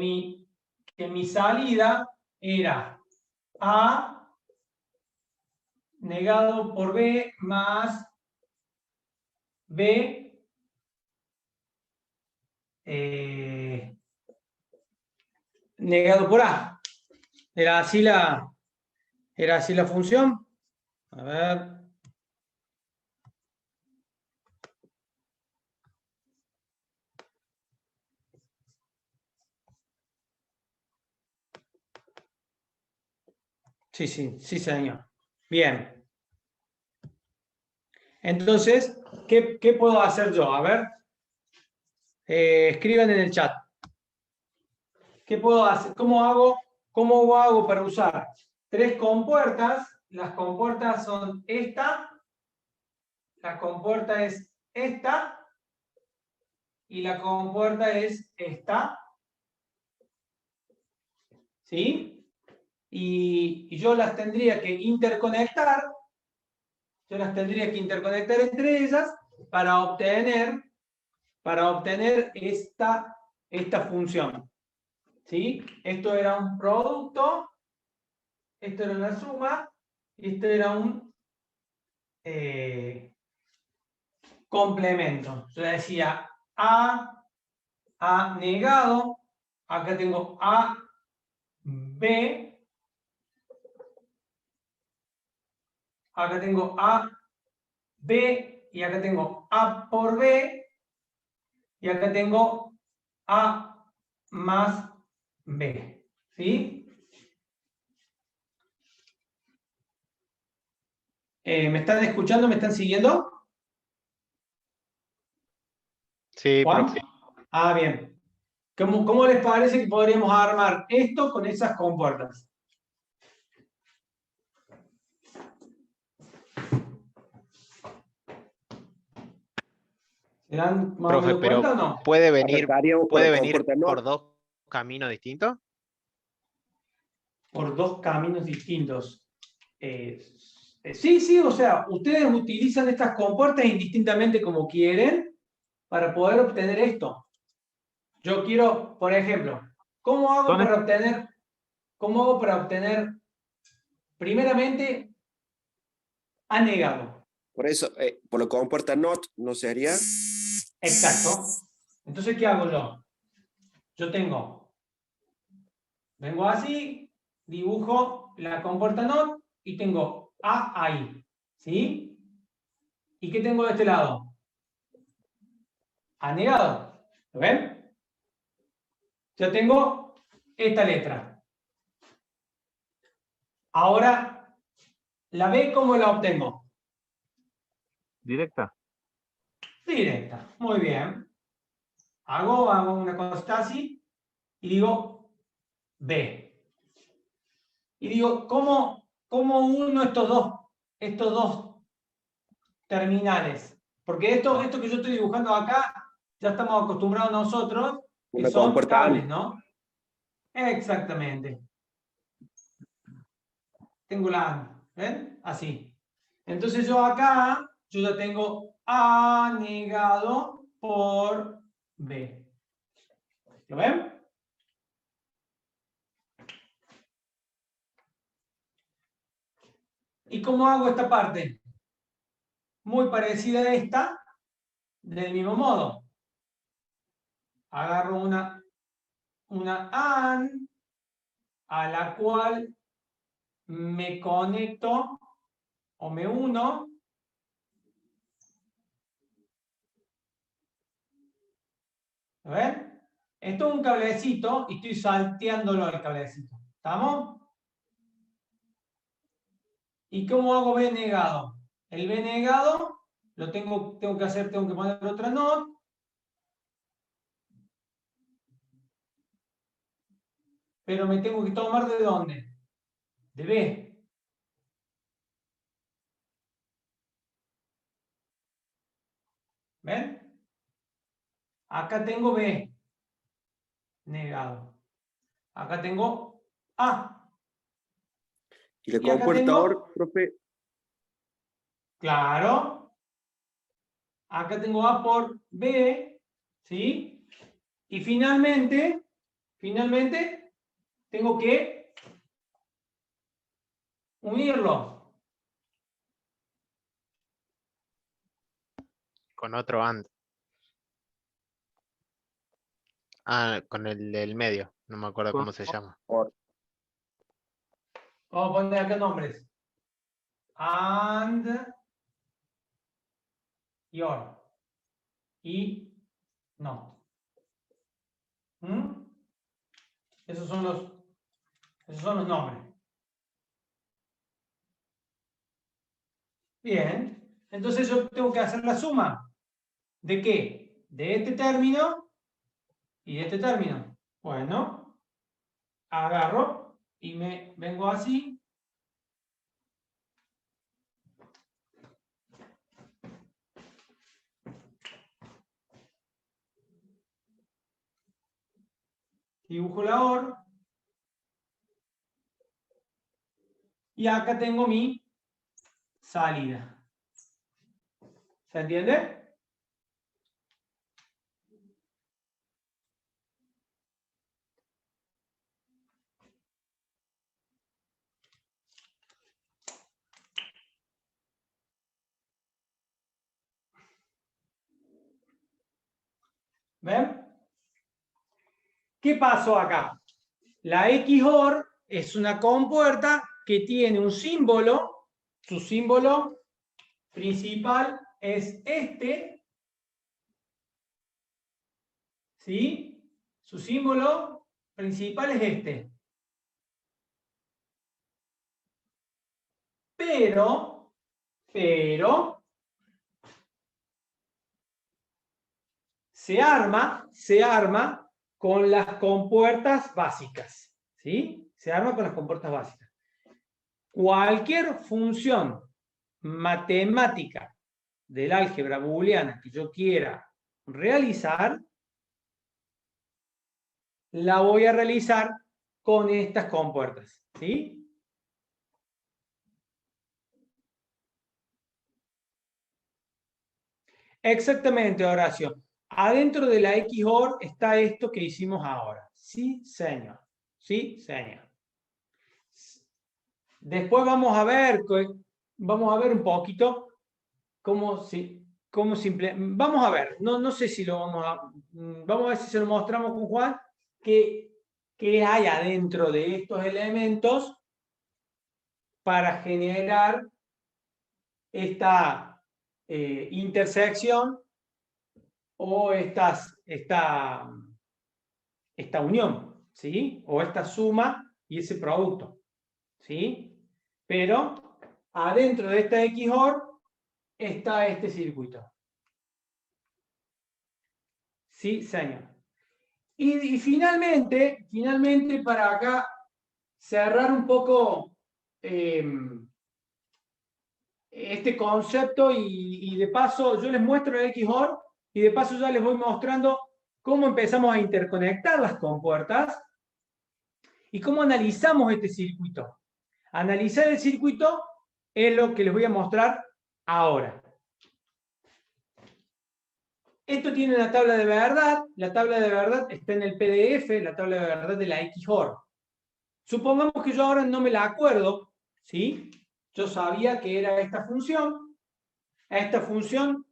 mi salida era A negado por B más B negado por A. Era así la función. A ver. Sí, señor. Bien. Entonces, ¿qué puedo hacer yo? A ver. Escriban en el chat. ¿Qué puedo hacer? ¿Cómo hago para usar 3 compuertas? Las compuertas son esta, la compuerta es esta y la compuerta es esta. ¿sí? Y yo las tendría que interconectar. Yo las tendría que interconectar entre ellas para obtener esta función. ¿Sí? Esto era un producto, esto era una suma, y esto era un complemento. Yo decía A negado, acá tengo A, B, acá tengo A, B, y acá tengo A por B, y acá tengo A más B. ¿Sí? ¿Me están escuchando? ¿Me están siguiendo? Sí, ¿Juan? profe. Ah, bien. ¿Cómo les parece que podríamos armar esto con esas compuertas? ¿Se dan más o Profe, menos pero cuenta o no? ¿puede venir Arrancaríamos con puede la venir compuerta NOT. por dos caminos distintos? Por dos caminos distintos. Sí, o sea, ustedes utilizan estas compuertas indistintamente como quieren para poder obtener esto. Yo quiero, por ejemplo, ¿cómo hago para obtener primeramente A negado? Por eso, por la compuerta NOT, ¿no sería? Exacto. Entonces, ¿qué hago yo? Vengo así, dibujo la compuerta NOT y tengo A ahí. ¿Sí? ¿Y qué tengo de este lado? A negado. ¿Lo ven? Ya tengo esta letra. Ahora, ¿la B cómo la obtengo? Directa. Directa. Muy bien. Hago una cosa así y digo B. Y digo, ¿cómo uno estos dos terminales? Porque esto que yo estoy dibujando acá, ya estamos acostumbrados nosotros, que Una son compuerta cables, AND. ¿no? Exactamente. Tengo la AND, ¿ven? Así. Entonces yo acá, yo ya tengo A negado por B. ¿Lo ven? ¿Y cómo hago esta parte? Muy parecida a esta, del mismo modo. Agarro una AND a la cual me conecto o me uno. ¿Lo ven? Esto es un cablecito y estoy salteándolo al cablecito. ¿Estamos? ¿Y cómo hago B negado? El B negado tengo que poner otra NOT. Pero me tengo que tomar ¿de dónde? De B. ¿Ven? Acá tengo B negado. Acá tengo A. Y la Y acá compuerta OR, tengo, profe, claro, acá tengo A por B, ¿sí? Y finalmente, tengo que unirlo. Con otro AND. Ah, con el del medio. No me acuerdo Con cómo se llama. OR. Vamos a poner acá nombres. And y OR. Y no. ¿Mm? Esos son los nombres. Bien. Entonces yo tengo que hacer la suma. ¿De qué? De este término y de este término. Bueno, agarro y me vengo así. Dibujo la OR. y acá tengo mi salida. ¿Se entiende? ¿Ven? ¿Qué pasó acá? La XOR es una compuerta que tiene un símbolo, su símbolo principal es este, ¿sí? Su símbolo principal es este. Pero, se arma con las compuertas básicas, ¿sí? Se arma con las compuertas básicas. Cualquier función matemática del álgebra booleana que yo quiera realizar, la voy a realizar con estas compuertas, ¿sí? Exactamente, Horacio. Adentro de la XOR está esto que hicimos ahora. Sí, señor. Sí, señor. Después vamos a ver un poquito cómo simple. Vamos a ver, no sé si lo vamos a ver si se lo mostramos con Juan, qué hay adentro de estos elementos para generar esta intersección o esta unión, ¿sí? O esta suma y ese producto, ¿sí? Pero adentro de esta XOR está este circuito. Sí, señor. Y finalmente, para acá cerrar un poco este concepto y de paso yo les muestro el XOR y de paso ya les voy mostrando cómo empezamos a interconectar las compuertas y cómo analizamos este circuito. Analizar el circuito es lo que les voy a mostrar ahora. Esto tiene una tabla de verdad. La tabla de verdad está en el PDF, la tabla de verdad de la XOR. Supongamos que yo ahora no me la acuerdo, ¿sí? Yo sabía que era esta función. A esta función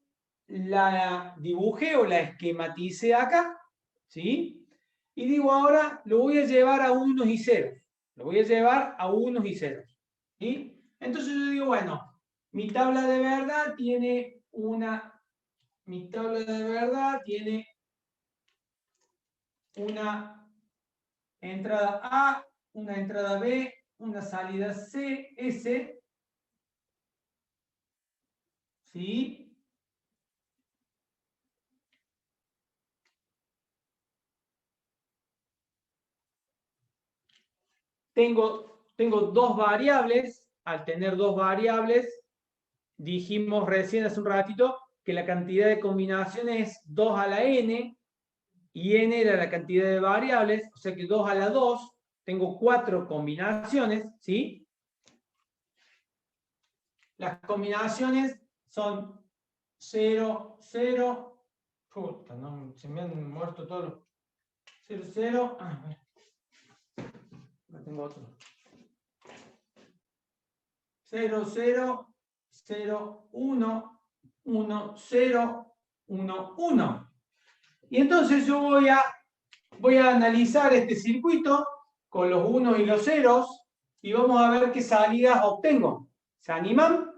la dibujé o la esquematicé acá, ¿sí? Y digo ahora, lo voy a llevar a unos y ceros. Lo voy a llevar a unos y ceros, ¿sí? Entonces yo digo, bueno, mi tabla de verdad tiene una entrada A, una entrada B, una salida C, S, ¿sí? Tengo dos variables. Al tener dos variables, dijimos recién hace un ratito que la cantidad de combinaciones es 2 a la n, y n era la cantidad de variables, o sea que 2 a la 2, tengo 4 combinaciones, ¿sí? Las combinaciones son 0, 0, puta, no, se me han muerto todos los 0, 0, no tengo otro. 0, 0, 0, 1, 1, 0, 1, 1. Y entonces yo voy a analizar este circuito con los unos y los ceros y vamos a ver qué salidas obtengo. ¿Se animan?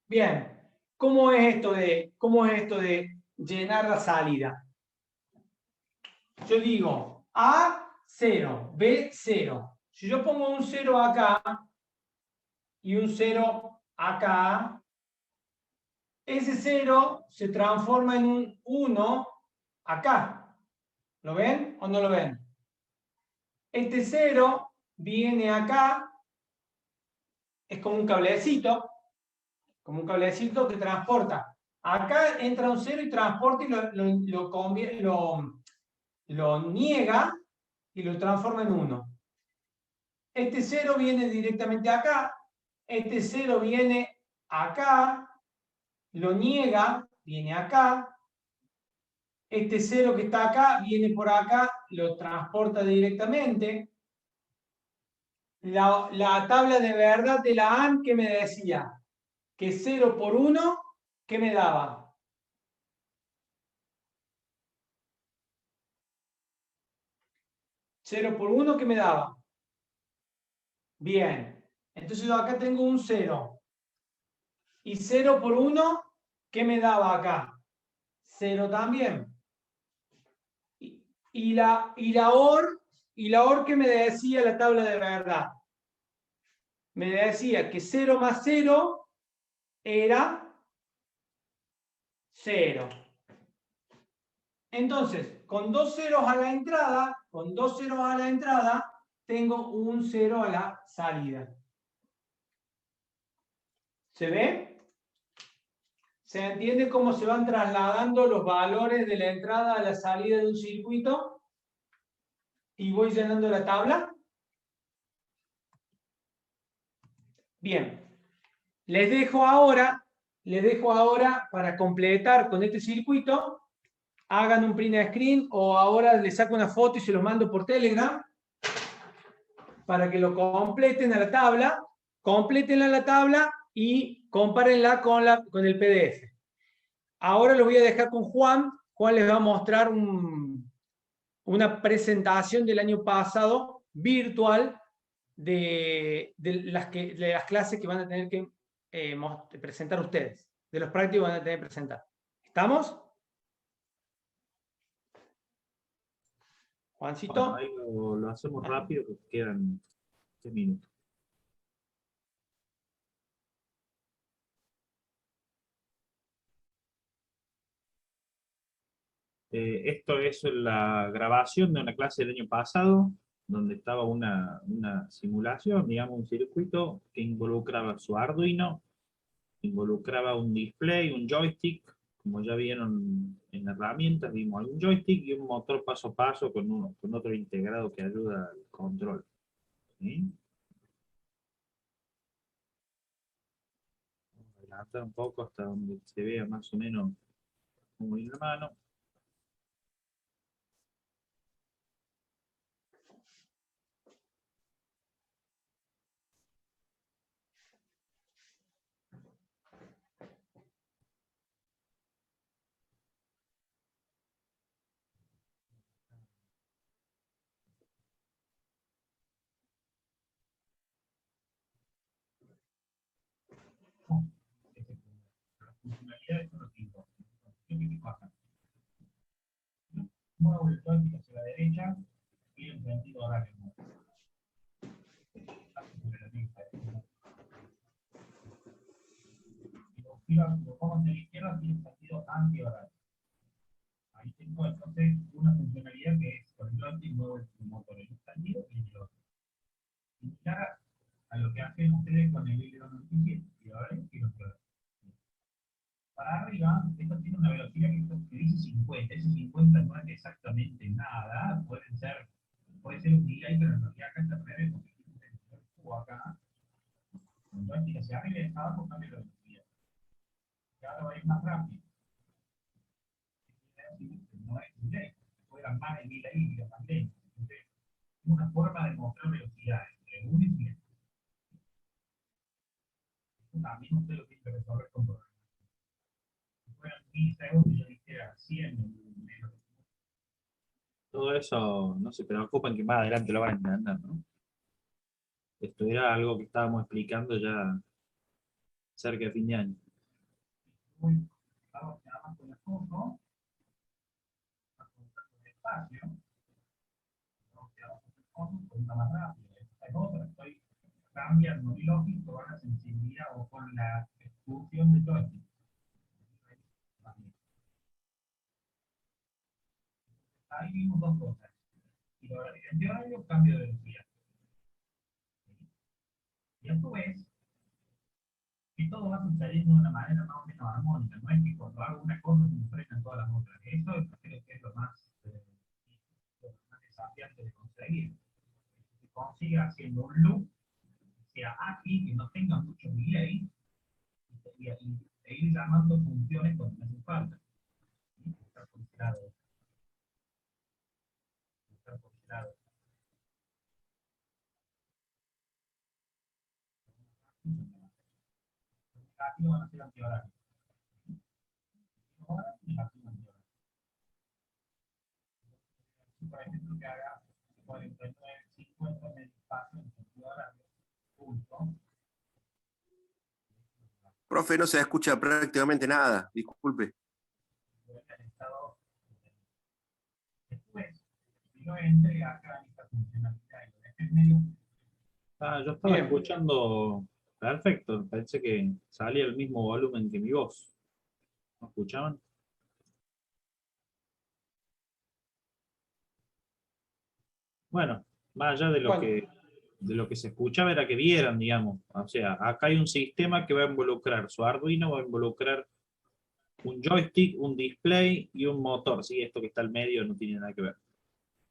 Bien. ¿Cómo es esto de llenar la salida? Yo digo A, 0, B, 0. Si yo pongo un 0 acá y un 0 acá, ese 0 se transforma en un 1 acá. ¿Lo ven o no lo ven? Este 0 viene acá, es como un cablecito que transporta Acá entra un 0 y transporta y lo niega y lo transforma en 1. Este 0 viene directamente acá, este 0 viene acá, lo niega, viene acá, este 0 que está acá viene por acá, lo transporta directamente. La tabla de verdad de la AND que me decía que 0 por 1, ¿qué me daba? ¿0 por 1 qué me daba? Bien, entonces yo acá tengo un 0. Y 0 por 1, ¿qué me daba acá? 0 también. Y la OR que me decía la tabla de verdad. Me decía que 0 más 0 era 0. Entonces, con dos ceros a la entrada, tengo un 0 a la salida. ¿Se ve? ¿Se entiende cómo se van trasladando los valores de la entrada a la salida de un circuito? Y voy llenando la tabla. Bien. Les dejo ahora para completar con este circuito, hagan un print screen o ahora les saco una foto y se los mando por Telegram para que lo completen a la tabla, complétenla a la tabla y compárenla con el PDF. Ahora lo voy a dejar con Juan. Juan les va a mostrar una presentación del año pasado virtual de las clases que van a tener que presentar ustedes, de los prácticos que van a tener que presentar. ¿Estamos? Juancito. Bueno, ahí lo hacemos rápido porque quedan 10 minutos. Esto es la grabación de una clase del año pasado, donde estaba una simulación, digamos, un circuito que involucraba su Arduino, involucraba un display, un joystick, como ya vieron en herramientas, vimos algún joystick y un motor paso a paso con otro integrado que ayuda al control. ¿Sí? Vamos a adelantar un poco hasta donde se vea más o menos cómo viene la mano. Funcionalidades son los tipos. ¿Qué pasa? Muevo el joystick hacia la derecha y en sentido horario. Si lo pongo hacia la izquierda, tiene sentido anti-horario. Ahí tengo entonces una funcionalidad que es con el joystick muevo el motor en un sentido y en el otro. Similar a lo que hacen ustedes con el L297 y ahora quiero probar. Para arriba, esto tiene una velocidad que dice 50. Ese 50 no es exactamente nada. Puede ser un delay, pero en realidad acá está al revés, porque el cubo acá, con joystick hacia arriba y hacia abajo cambia la velocidad. Y ahora va a ir más rápido. No es delay. Fuera más de delay y más lento. Entonces, es una forma de mostrar velocidad entre 1 y 100. Esto también usted lo tiene que resolver con programación. Si fueran 1000 segundos, yo dijera 100 menos. Todo eso no se preocupen que más adelante lo van a entender, ¿no? Esto era algo que estábamos explicando ya cerca de fin de año. Vamos a con la foto, despacio, vamos con una más rápida. Esta es otra, estoy cambiando mi lógico con la sensibilidad o con la excursión de joystick. Ahí vimos dos cosas. Y ahora, en horario, cambio de velocidad. Y a su vez, que todo va sucediendo de una manera más o menos armónica, no es que cuando hago una cosa se me frenan todas las otras. Eso creo que es lo más desafiante de conseguir. Que se consiga haciendo un loop que sea ágil, que no tenga mucho delay, e ir llamando funciones cuando me hace falta. Estar por ese lado. Estar por ese lado. Negativo van a ser antihorarios. Ahora, negativo antihorarios. Por ejemplo, que haga 49, 50 en el espacio en sentido horario, punto. Profe, no se escucha prácticamente nada, disculpe. Después, si no entre acá en esta funcionalidad y lo deje en medio, Yo estaba Bien. escuchando perfecto, pensé que salía el mismo volumen que mi voz. ¿No escuchaban? Bueno, más allá Bueno. de lo que se escuchaba era que vieran, digamos. O sea, acá hay un sistema que va a involucrar, su Arduino va a involucrar un joystick, un display y un motor. Sí, esto que está al medio no tiene nada que ver.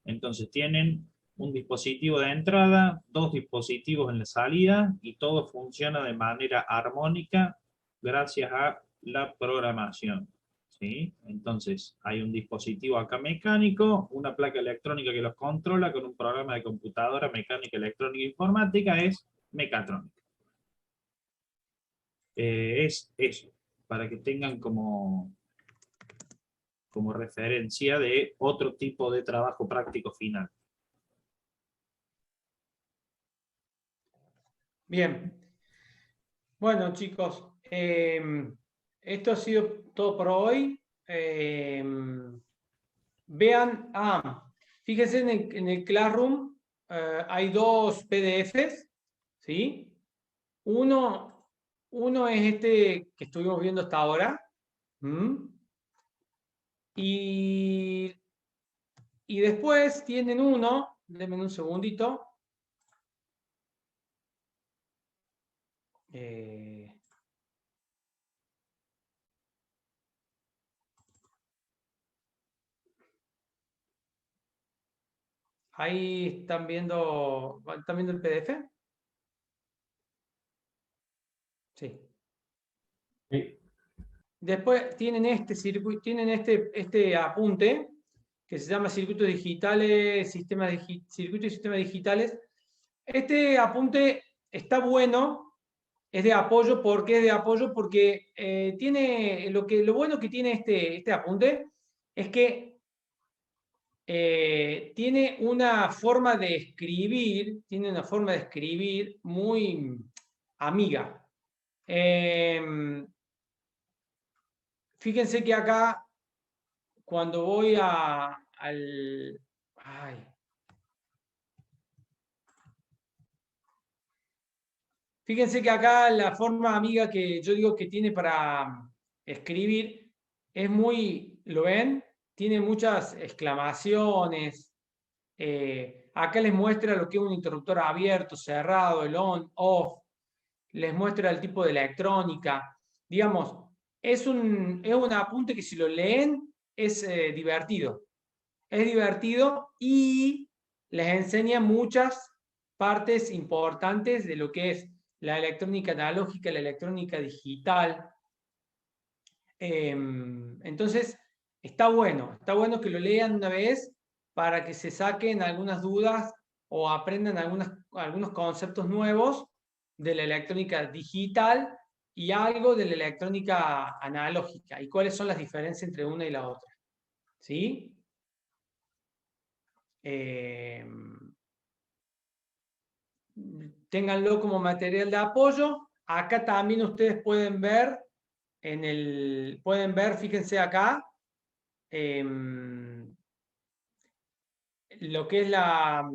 Entonces tienen un dispositivo de entrada, dos dispositivos en la salida y todo funciona de manera armónica gracias a la programación. ¿Sí? Entonces hay un dispositivo acá mecánico, una placa electrónica que los controla con un programa de computadora mecánica, electrónica e informática, es mecatrónica. Es eso, para que tengan como referencia de otro tipo de trabajo práctico final. Bien. Bueno, chicos, esto ha sido todo por hoy. Vean, fíjense en el Classroom, hay dos PDFs, ¿sí? Uno es este que estuvimos viendo hasta ahora. Y después tienen uno, denme un segundito. Ahí están viendo el PDF. Sí. Sí. Después tienen este circuito, tienen este apunte que se llama circuitos digitales, circuitos y sistemas digitales. Este apunte está bueno, es de apoyo. ¿Por qué es de apoyo? Porque tiene lo bueno que tiene este apunte es que tiene una forma de escribir, muy amiga. Fíjense que acá, cuando voy al... Ay. Fíjense que acá la forma amiga que yo digo que tiene para escribir es muy, ¿lo ven? Tiene muchas exclamaciones. Acá les muestra lo que es un interruptor abierto, cerrado, el on, off. Les muestra el tipo de electrónica. Digamos, es un apunte que si lo leen es divertido. Es divertido y les enseña muchas partes importantes de lo que es la electrónica analógica, la electrónica digital. Entonces, está bueno que lo lean una vez para que se saquen algunas dudas o aprendan algunos conceptos nuevos de la electrónica digital y algo de la electrónica analógica y cuáles son las diferencias entre una y la otra. ¿Sí? Ténganlo como material de apoyo. Acá también ustedes pueden ver fíjense acá, lo que es la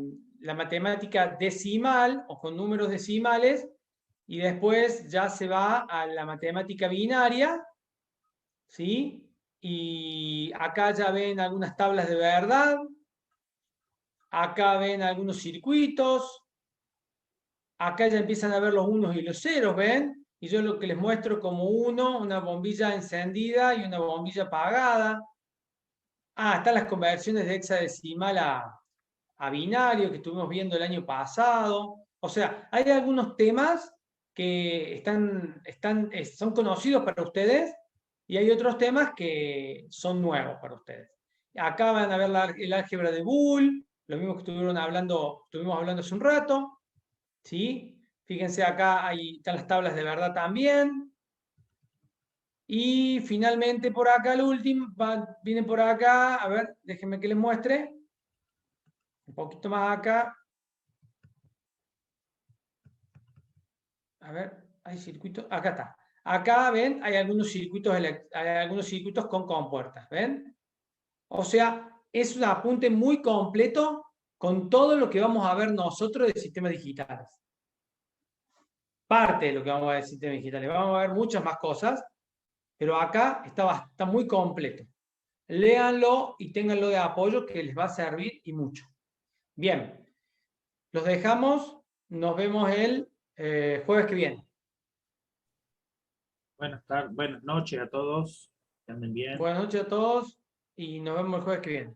matemática decimal o con números decimales, y después ya se va a la matemática binaria, ¿sí? Y acá ya ven algunas tablas de verdad, acá ven algunos circuitos, acá ya empiezan a ver los unos y los ceros, ¿ven? y yo lo que les muestro como una bombilla encendida y una bombilla apagada. Ah, están las conversiones de hexadecimal a binario que estuvimos viendo el año pasado. O sea, hay algunos temas que son conocidos para ustedes y hay otros temas que son nuevos para ustedes. Acá van a ver el álgebra de Boole, lo mismo que estuvimos hablando hace un rato. ¿Sí? Fíjense acá, ahí están las tablas de verdad también. Y finalmente por acá el último, viene por acá, a ver, déjenme que les muestre. Un poquito más acá. A ver, hay circuitos, acá está. Acá ven, hay algunos circuitos con compuertas, ¿ven? O sea, es un apunte muy completo con todo lo que vamos a ver nosotros de sistemas digitales. Parte de lo que vamos a ver de sistemas digitales. Vamos a ver muchas más cosas, pero acá está muy completo. Léanlo y ténganlo de apoyo que les va a servir y mucho. Bien, los dejamos. Nos vemos el jueves que viene. Buenas noches a todos. Que anden bien. Buenas noches a todos y nos vemos el jueves que viene.